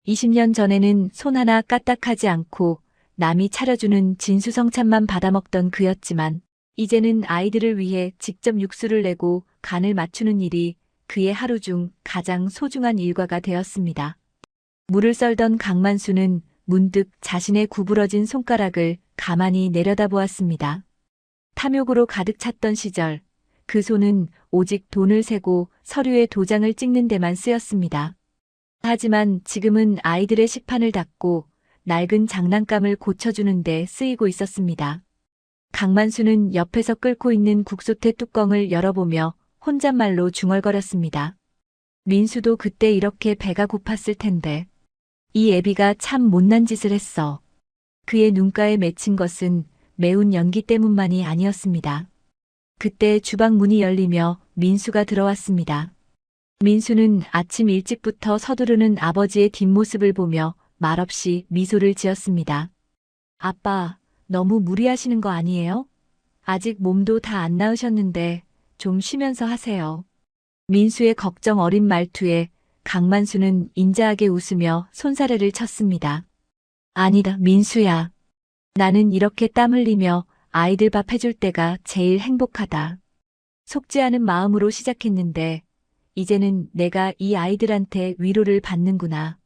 20년 전에는 손 하나 까딱하지 않고 남이 차려주는 진수성찬만 받아먹던 그였지만 이제는 아이들을 위해 직접 육수를 내고 간을 맞추는 일이 그의 하루 중 가장 소중한 일과가 되었습니다. 물을 썰던 강만수는 문득 자신의 구부러진 손가락을 가만히 내려다보았습니다. 탐욕으로 가득 찼던 시절, 그 손은 오직 돈을 세고 서류에 도장을 찍는 데만 쓰였습니다. 하지만 지금은 아이들의 식판을 닦고 낡은 장난감을 고쳐주는 데 쓰이고 있었습니다. 강만수는 옆에서 끓고 있는 국솥의 뚜껑을 열어보며 혼잣말로 중얼거렸습니다. 민수도 그때 이렇게 배가 고팠을 텐데. 이 애비가 참 못난 짓을 했어. 그의 눈가에 맺힌 것은 매운 연기 때문만이 아니었습니다. 그때 주방 문이 열리며 민수가 들어왔습니다. 민수는 아침 일찍부터 서두르는 아버지의 뒷모습을 보며 말없이 미소를 지었습니다. 아빠, 너무 무리하시는 거 아니에요? 아직 몸도 다 안 나으셨는데 좀 쉬면서 하세요. 민수의 걱정 어린 말투에 강만수는 인자하게 웃으며 손사래를 쳤습니다. 아니다, 민수야. 나는 이렇게 땀 흘리며 아이들 밥 해줄 때가 제일 행복하다. 속지 않은 마음으로 시작했는데 이제는 내가 이 아이들한테 위로를 받는구나.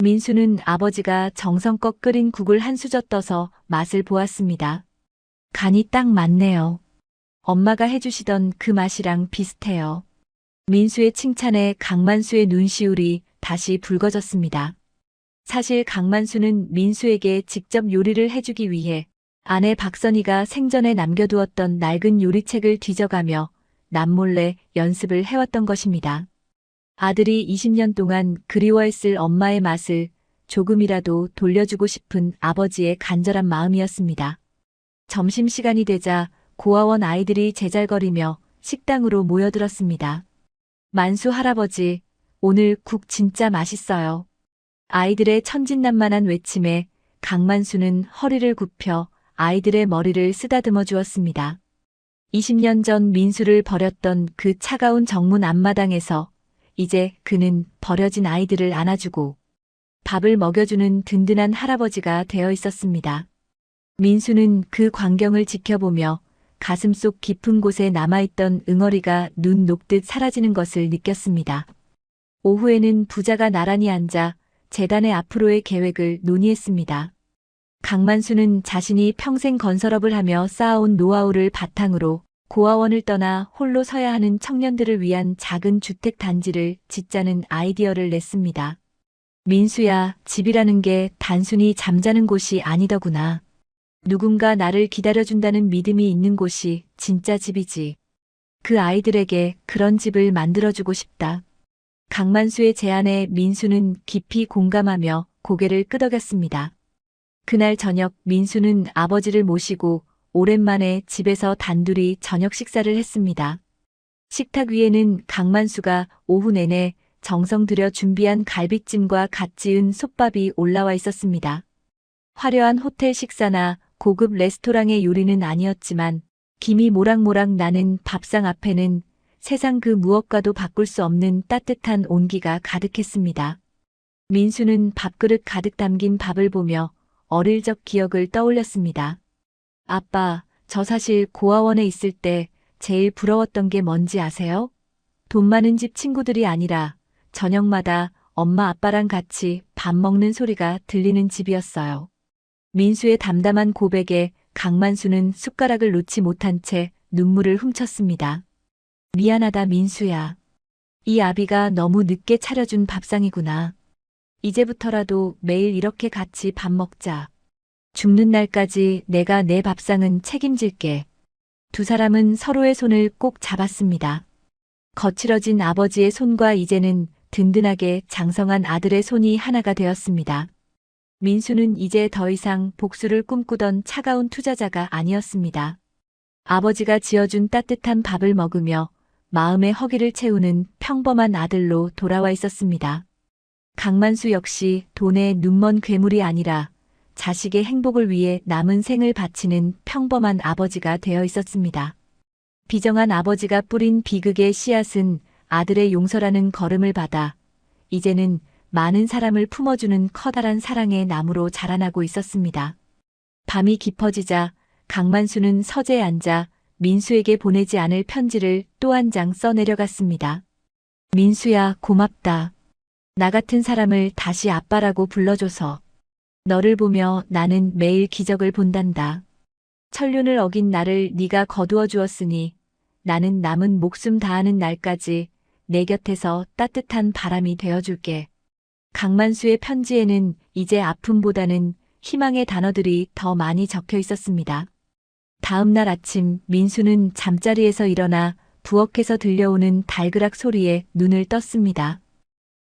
민수는 아버지가 정성껏 끓인 국을 한 수저 떠서 맛을 보았습니다. 간이 딱 맞네요. 엄마가 해주시던 그 맛이랑 비슷해요. 민수의 칭찬에 강만수의 눈시울이 다시 붉어졌습니다. 사실 강만수는 민수에게 직접 요리를 해주기 위해 아내 박선희가 생전에 남겨두었던 낡은 요리책을 뒤져가며 남몰래 연습을 해왔던 것입니다. 아들이 20년 동안 그리워했을 엄마의 맛을 조금이라도 돌려주고 싶은 아버지의 간절한 마음이었습니다. 점심시간이 되자 고아원 아이들이 제잘거리며 식당으로 모여들었습니다. 만수 할아버지, 오늘 국 진짜 맛있어요. 아이들의 천진난만한 외침에 강만수는 허리를 굽혀 아이들의 머리를 쓰다듬어 주었습니다. 20년 전 민수를 버렸던 그 차가운 정문 앞마당에서 이제 그는 버려진 아이들을 안아주고 밥을 먹여주는 든든한 할아버지가 되어 있었습니다. 민수는 그 광경을 지켜보며 가슴속 깊은 곳에 남아있던 응어리가 눈 녹듯 사라지는 것을 느꼈습니다. 오후에는 부자가 나란히 앉아 재단의 앞으로의 계획을 논의했습니다. 강만수는 자신이 평생 건설업을 하며 쌓아온 노하우를 바탕으로 고아원을 떠나 홀로 서야 하는 청년들을 위한 작은 주택 단지를 짓자는 아이디어를 냈습니다. 민수야, 집이라는 게 단순히 잠자는 곳이 아니더구나. 누군가 나를 기다려준다는 믿음이 있는 곳이 진짜 집이지. 그 아이들에게 그런 집을 만들어주고 싶다. 강만수의 제안에 민수는 깊이 공감하며 고개를 끄덕였습니다. 그날 저녁 민수는 아버지를 모시고 오랜만에 집에서 단둘이 저녁 식사를 했습니다. 식탁 위에는 강만수가 오후 내내 정성 들여 준비한 갈비찜과 갓 지은 솥밥이 올라와 있었습니다. 화려한 호텔 식사나 고급 레스토랑의 요리는 아니었지만 김이 모락모락 나는 밥상 앞에는 세상 그 무엇과도 바꿀 수 없는 따뜻한 온기가 가득했습니다. 민수는 밥그릇 가득 담긴 밥을 보며 어릴 적 기억을 떠올렸습니다. 아빠, 저 사실 고아원에 있을 때 제일 부러웠던 게 뭔지 아세요? 돈 많은 집 친구들이 아니라 저녁마다 엄마 아빠랑 같이 밥 먹는 소리가 들리는 집이었어요. 민수의 담담한 고백에 강만수는 숟가락을 놓지 못한 채 눈물을 훔쳤습니다. 미안하다 민수야. 이 아비가 너무 늦게 차려준 밥상이구나. 이제부터라도 매일 이렇게 같이 밥 먹자. 죽는 날까지 내가 내 밥상은 책임질게. 두 사람은 서로의 손을 꼭 잡았습니다. 거칠어진 아버지의 손과 이제는 든든하게 장성한 아들의 손이 하나가 되었습니다. 민수는 이제 더 이상 복수를 꿈꾸던 차가운 투자자가 아니었습니다. 아버지가 지어준 따뜻한 밥을 먹으며 마음의 허기를 채우는 평범한 아들로 돌아와 있었습니다. 강만수 역시 돈에 눈먼 괴물이 아니라 자식의 행복을 위해 남은 생을 바치는 평범한 아버지가 되어 있었습니다. 비정한 아버지가 뿌린 비극의 씨앗은 아들의 용서라는 걸음을 받아 이제는 많은 사람을 품어주는 커다란 사랑의 나무로 자라나고 있었습니다. 밤이 깊어지자 강만수는 서재에 앉아 민수에게 보내지 않을 편지를 또 한 장 써내려갔습니다. 민수야, 고맙다. 나 같은 사람을 다시 아빠라고 불러줘서. 너를 보며 나는 매일 기적을 본단다. 천륜을 어긴 나를 네가 거두어 주었으니 나는 남은 목숨 다하는 날까지 내 곁에서 따뜻한 바람이 되어줄게. 강만수의 편지에는 이제 아픔보다는 희망의 단어들이 더 많이 적혀 있었습니다. 다음 날 아침 민수는 잠자리에서 일어나 부엌에서 들려오는 달그락 소리에 눈을 떴습니다.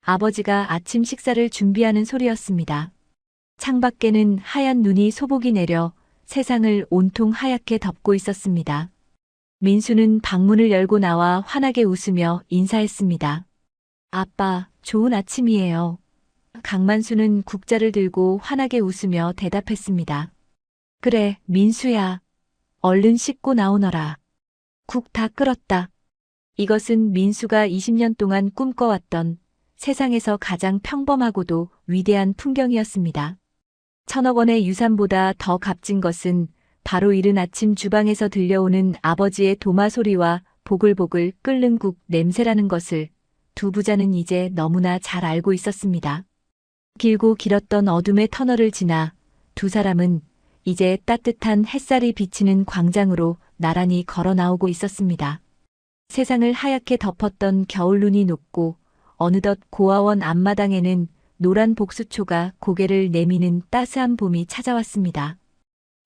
아버지가 아침 식사를 준비하는 소리였습니다. 창밖에는 하얀 눈이 소복이 내려 세상을 온통 하얗게 덮고 있었습니다. 민수는 방문을 열고 나와 환하게 웃으며 인사했습니다. 아빠, 좋은 아침이에요. 강만수는 국자를 들고 환하게 웃으며 대답했습니다. 그래, 민수야. 얼른 씻고 나오너라. 국 다 끓었다. 이것은 민수가 20년 동안 꿈꿔왔던 세상에서 가장 평범하고도 위대한 풍경이었습니다. 1,000억 원의 유산보다 더 값진 것은 바로 이른 아침 주방에서 들려오는 아버지의 도마 소리와 보글보글 끓는 국 냄새라는 것을 두 부자는 이제 너무나 잘 알고 있었습니다. 길고 길었던 어둠의 터널을 지나 두 사람은 이제 따뜻한 햇살이 비치는 광장으로 나란히 걸어 나오고 있었습니다. 세상을 하얗게 덮었던 겨울눈이 녹고 어느덧 고아원 앞마당에는 노란 복수초가 고개를 내미는 따스한 봄이 찾아왔습니다.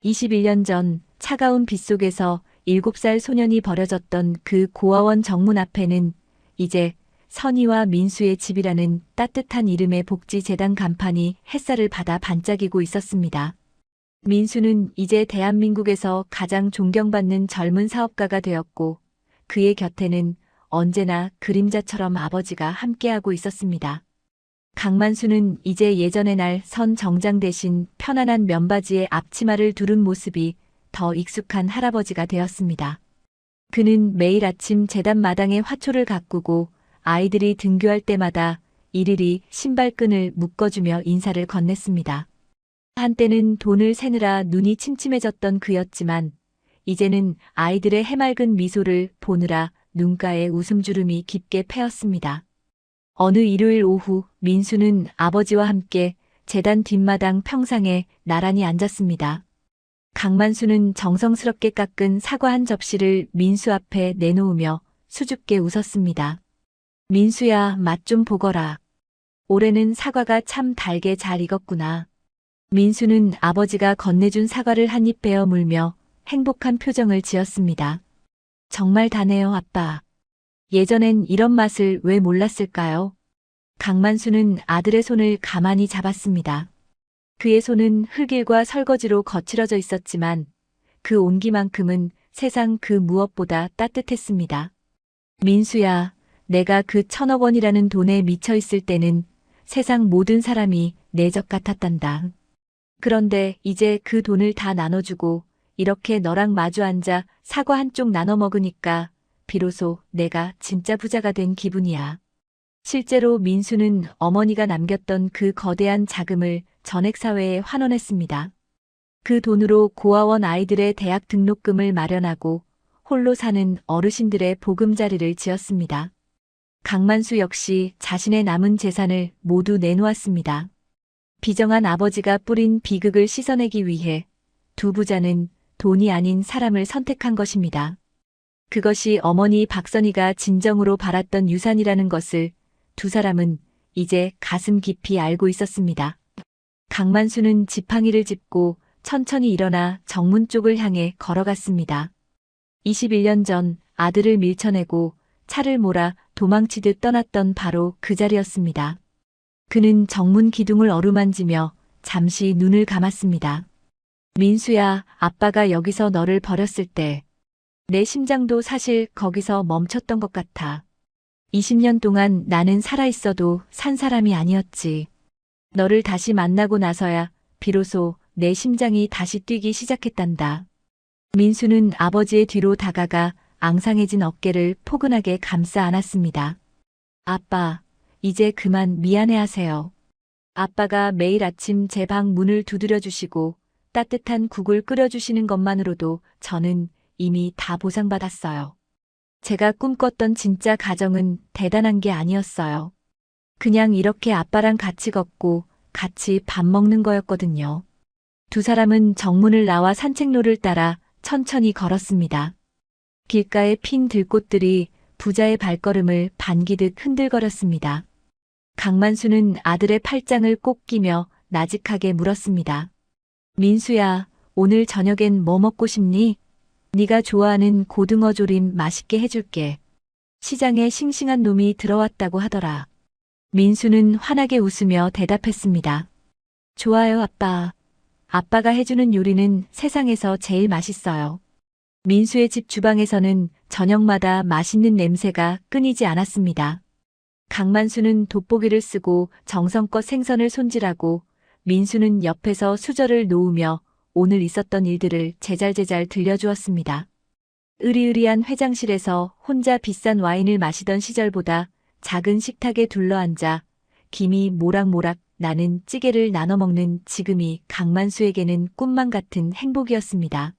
21년 전 차가운 빗속에서 7살 소년이 버려졌던 그 고아원 정문 앞에는 이제 선희와 민수의 집이라는 따뜻한 이름의 복지재단 간판이 햇살을 받아 반짝이고 있었습니다. 민수는 이제 대한민국에서 가장 존경받는 젊은 사업가가 되었고 그의 곁에는 언제나 그림자처럼 아버지가 함께하고 있었습니다. 강만수는 이제 예전의 날 선 정장 대신 편안한 면바지에 앞치마를 두른 모습이 더 익숙한 할아버지가 되었습니다. 그는 매일 아침 재단 마당에 화초를 가꾸고 아이들이 등교할 때마다 일일이 신발끈을 묶어주며 인사를 건넸습니다. 한때는 돈을 세느라 눈이 침침해졌던 그였지만 이제는 아이들의 해맑은 미소를 보느라 눈가에 웃음주름이 깊게 패었습니다. 어느 일요일 오후 민수는 아버지와 함께 재단 뒷마당 평상에 나란히 앉았습니다. 강만수는 정성스럽게 깎은 사과 한 접시를 민수 앞에 내놓으며 수줍게 웃었습니다. 민수야, 맛 좀 보거라. 올해는 사과가 참 달게 잘 익었구나. 민수는 아버지가 건네준 사과를 한 입 베어 물며 행복한 표정을 지었습니다. 정말 다네요, 아빠. 예전엔 이런 맛을 왜 몰랐을까요? 강만수는 아들의 손을 가만히 잡았습니다. 그의 손은 흙일과 설거지로 거칠어져 있었지만 그 온기만큼은 세상 그 무엇보다 따뜻했습니다. 민수야, 내가 그 1,000억 원이라는 돈에 미쳐 있을 때는 세상 모든 사람이 내 적 같았단다. 그런데 이제 그 돈을 다 나눠주고 이렇게 너랑 마주 앉아 사과 한쪽 나눠 먹으니까 비로소 내가 진짜 부자가 된 기분이야. 실제로 민수는 어머니가 남겼던 그 거대한 자금을 전액사회에 환원했습니다. 그 돈으로 고아원 아이들의 대학 등록금을 마련하고 홀로 사는 어르신들의 보금자리를 지었습니다. 강만수 역시 자신의 남은 재산을 모두 내놓았습니다. 비정한 아버지가 뿌린 비극을 씻어내기 위해 두 부자는 돈이 아닌 사람을 선택한 것입니다. 그것이 어머니 박선희가 진정으로 바랐던 유산이라는 것을 두 사람은 이제 가슴 깊이 알고 있었습니다. 강만수는 지팡이를 짚고 천천히 일어나 정문 쪽을 향해 걸어갔습니다. 21년 전 아들을 밀쳐내고 차를 몰아 도망치듯 떠났던 바로 그 자리였습니다. 그는 정문 기둥을 어루만지며 잠시 눈을 감았습니다. 민수야, 아빠가 여기서 너를 버렸을 때 내 심장도 사실 거기서 멈췄던 것 같아. 20년 동안 나는 살아있어도 산 사람이 아니었지. 너를 다시 만나고 나서야 비로소 내 심장이 다시 뛰기 시작했단다. 민수는 아버지의 뒤로 다가가 앙상해진 어깨를 포근하게 감싸 안았습니다. 아빠, 이제 그만 미안해하세요. 아빠가 매일 아침 제 방 문을 두드려 주시고 따뜻한 국을 끓여주시는 것만으로도 저는 이미 다 보상받았어요. 제가 꿈꿨던 진짜 가정은 대단한 게 아니었어요. 그냥 이렇게 아빠랑 같이 걷고 같이 밥 먹는 거였거든요. 두 사람은 정문을 나와 산책로를 따라 천천히 걸었습니다. 길가에 핀 들꽃들이 부자의 발걸음을 반기듯 흔들거렸습니다. 강만수는 아들의 팔짱을 꼭 끼며 나직하게 물었습니다. 민수야, 오늘 저녁엔 뭐 먹고 싶니? 네가 좋아하는 고등어 조림 맛있게 해줄게. 시장에 싱싱한 놈이 들어왔다고 하더라. 민수는 환하게 웃으며 대답했습니다. 좋아요, 아빠. 아빠가 해주는 요리는 세상에서 제일 맛있어요. 민수의 집 주방에서는 저녁마다 맛있는 냄새가 끊이지 않았습니다. 강만수는 돋보기를 쓰고 정성껏 생선을 손질하고 민수는 옆에서 수저를 놓으며 오늘 있었던 일들을 제잘제잘 들려주었습니다. 으리으리한 회장실에서 혼자 비싼 와인을 마시던 시절보다 작은 식탁에 둘러앉아 김이 모락모락 나는 찌개를 나눠 먹는 지금이 강만수에게는 꿈만 같은 행복이었습니다.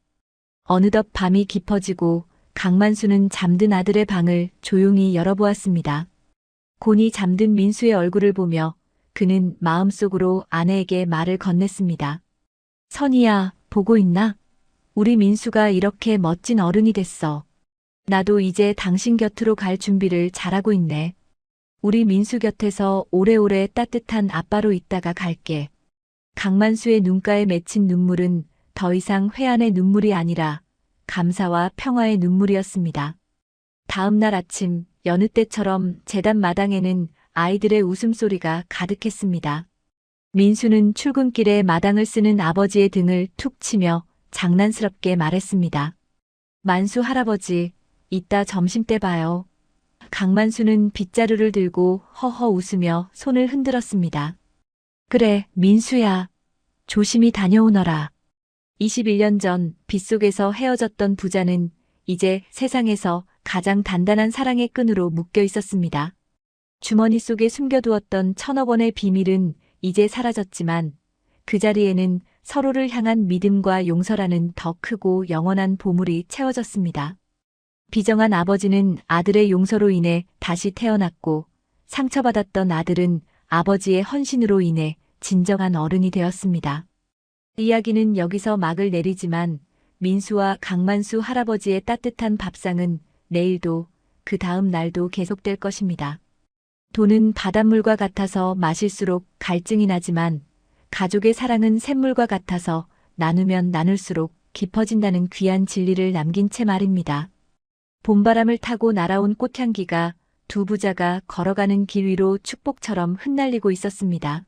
어느덧 밤이 깊어지고 강만수는 잠든 아들의 방을 조용히 열어보았습니다. 곤히 잠든 민수의 얼굴을 보며 그는 마음속으로 아내에게 말을 건넸습니다. 선희야, 보고 있나? 우리 민수가 이렇게 멋진 어른이 됐어. 나도 이제 당신 곁으로 갈 준비를 잘하고 있네. 우리 민수 곁에서 오래오래 따뜻한 아빠로 있다가 갈게. 강만수의 눈가에 맺힌 눈물은 더 이상 회한의 눈물이 아니라 감사와 평화의 눈물이었습니다. 다음 날 아침 여느 때처럼 재단 마당에는 아이들의 웃음소리가 가득했습니다. 민수는 출근길에 마당을 쓰는 아버지의 등을 툭 치며 장난스럽게 말했습니다. 만수 할아버지, 이따 점심때 봐요. 강만수는 빗자루를 들고 허허 웃으며 손을 흔들었습니다. 그래, 민수야. 조심히 다녀오너라. 21년 전 빗속에서 헤어졌던 부자는 이제 세상에서 가장 단단한 사랑의 끈으로 묶여 있었습니다. 주머니 속에 숨겨두었던 1,000억 원의 비밀은 이제 사라졌지만 그 자리에는 서로를 향한 믿음과 용서라는 더 크고 영원한 보물이 채워졌습니다. 비정한 아버지는 아들의 용서로 인해 다시 태어났고 상처받았던 아들은 아버지의 헌신으로 인해 진정한 어른이 되었습니다. 이야기는 여기서 막을 내리지만 민수와 강만수 할아버지의 따뜻한 밥상은 내일도 그 다음 날도 계속될 것입니다. 돈은 바닷물과 같아서 마실수록 갈증이 나지만 가족의 사랑은 샘물과 같아서 나누면 나눌수록 깊어진다는 귀한 진리를 남긴 채 말입니다. 봄바람을 타고 날아온 꽃향기가 두 부자가 걸어가는 길 위로 축복처럼 흩날리고 있었습니다.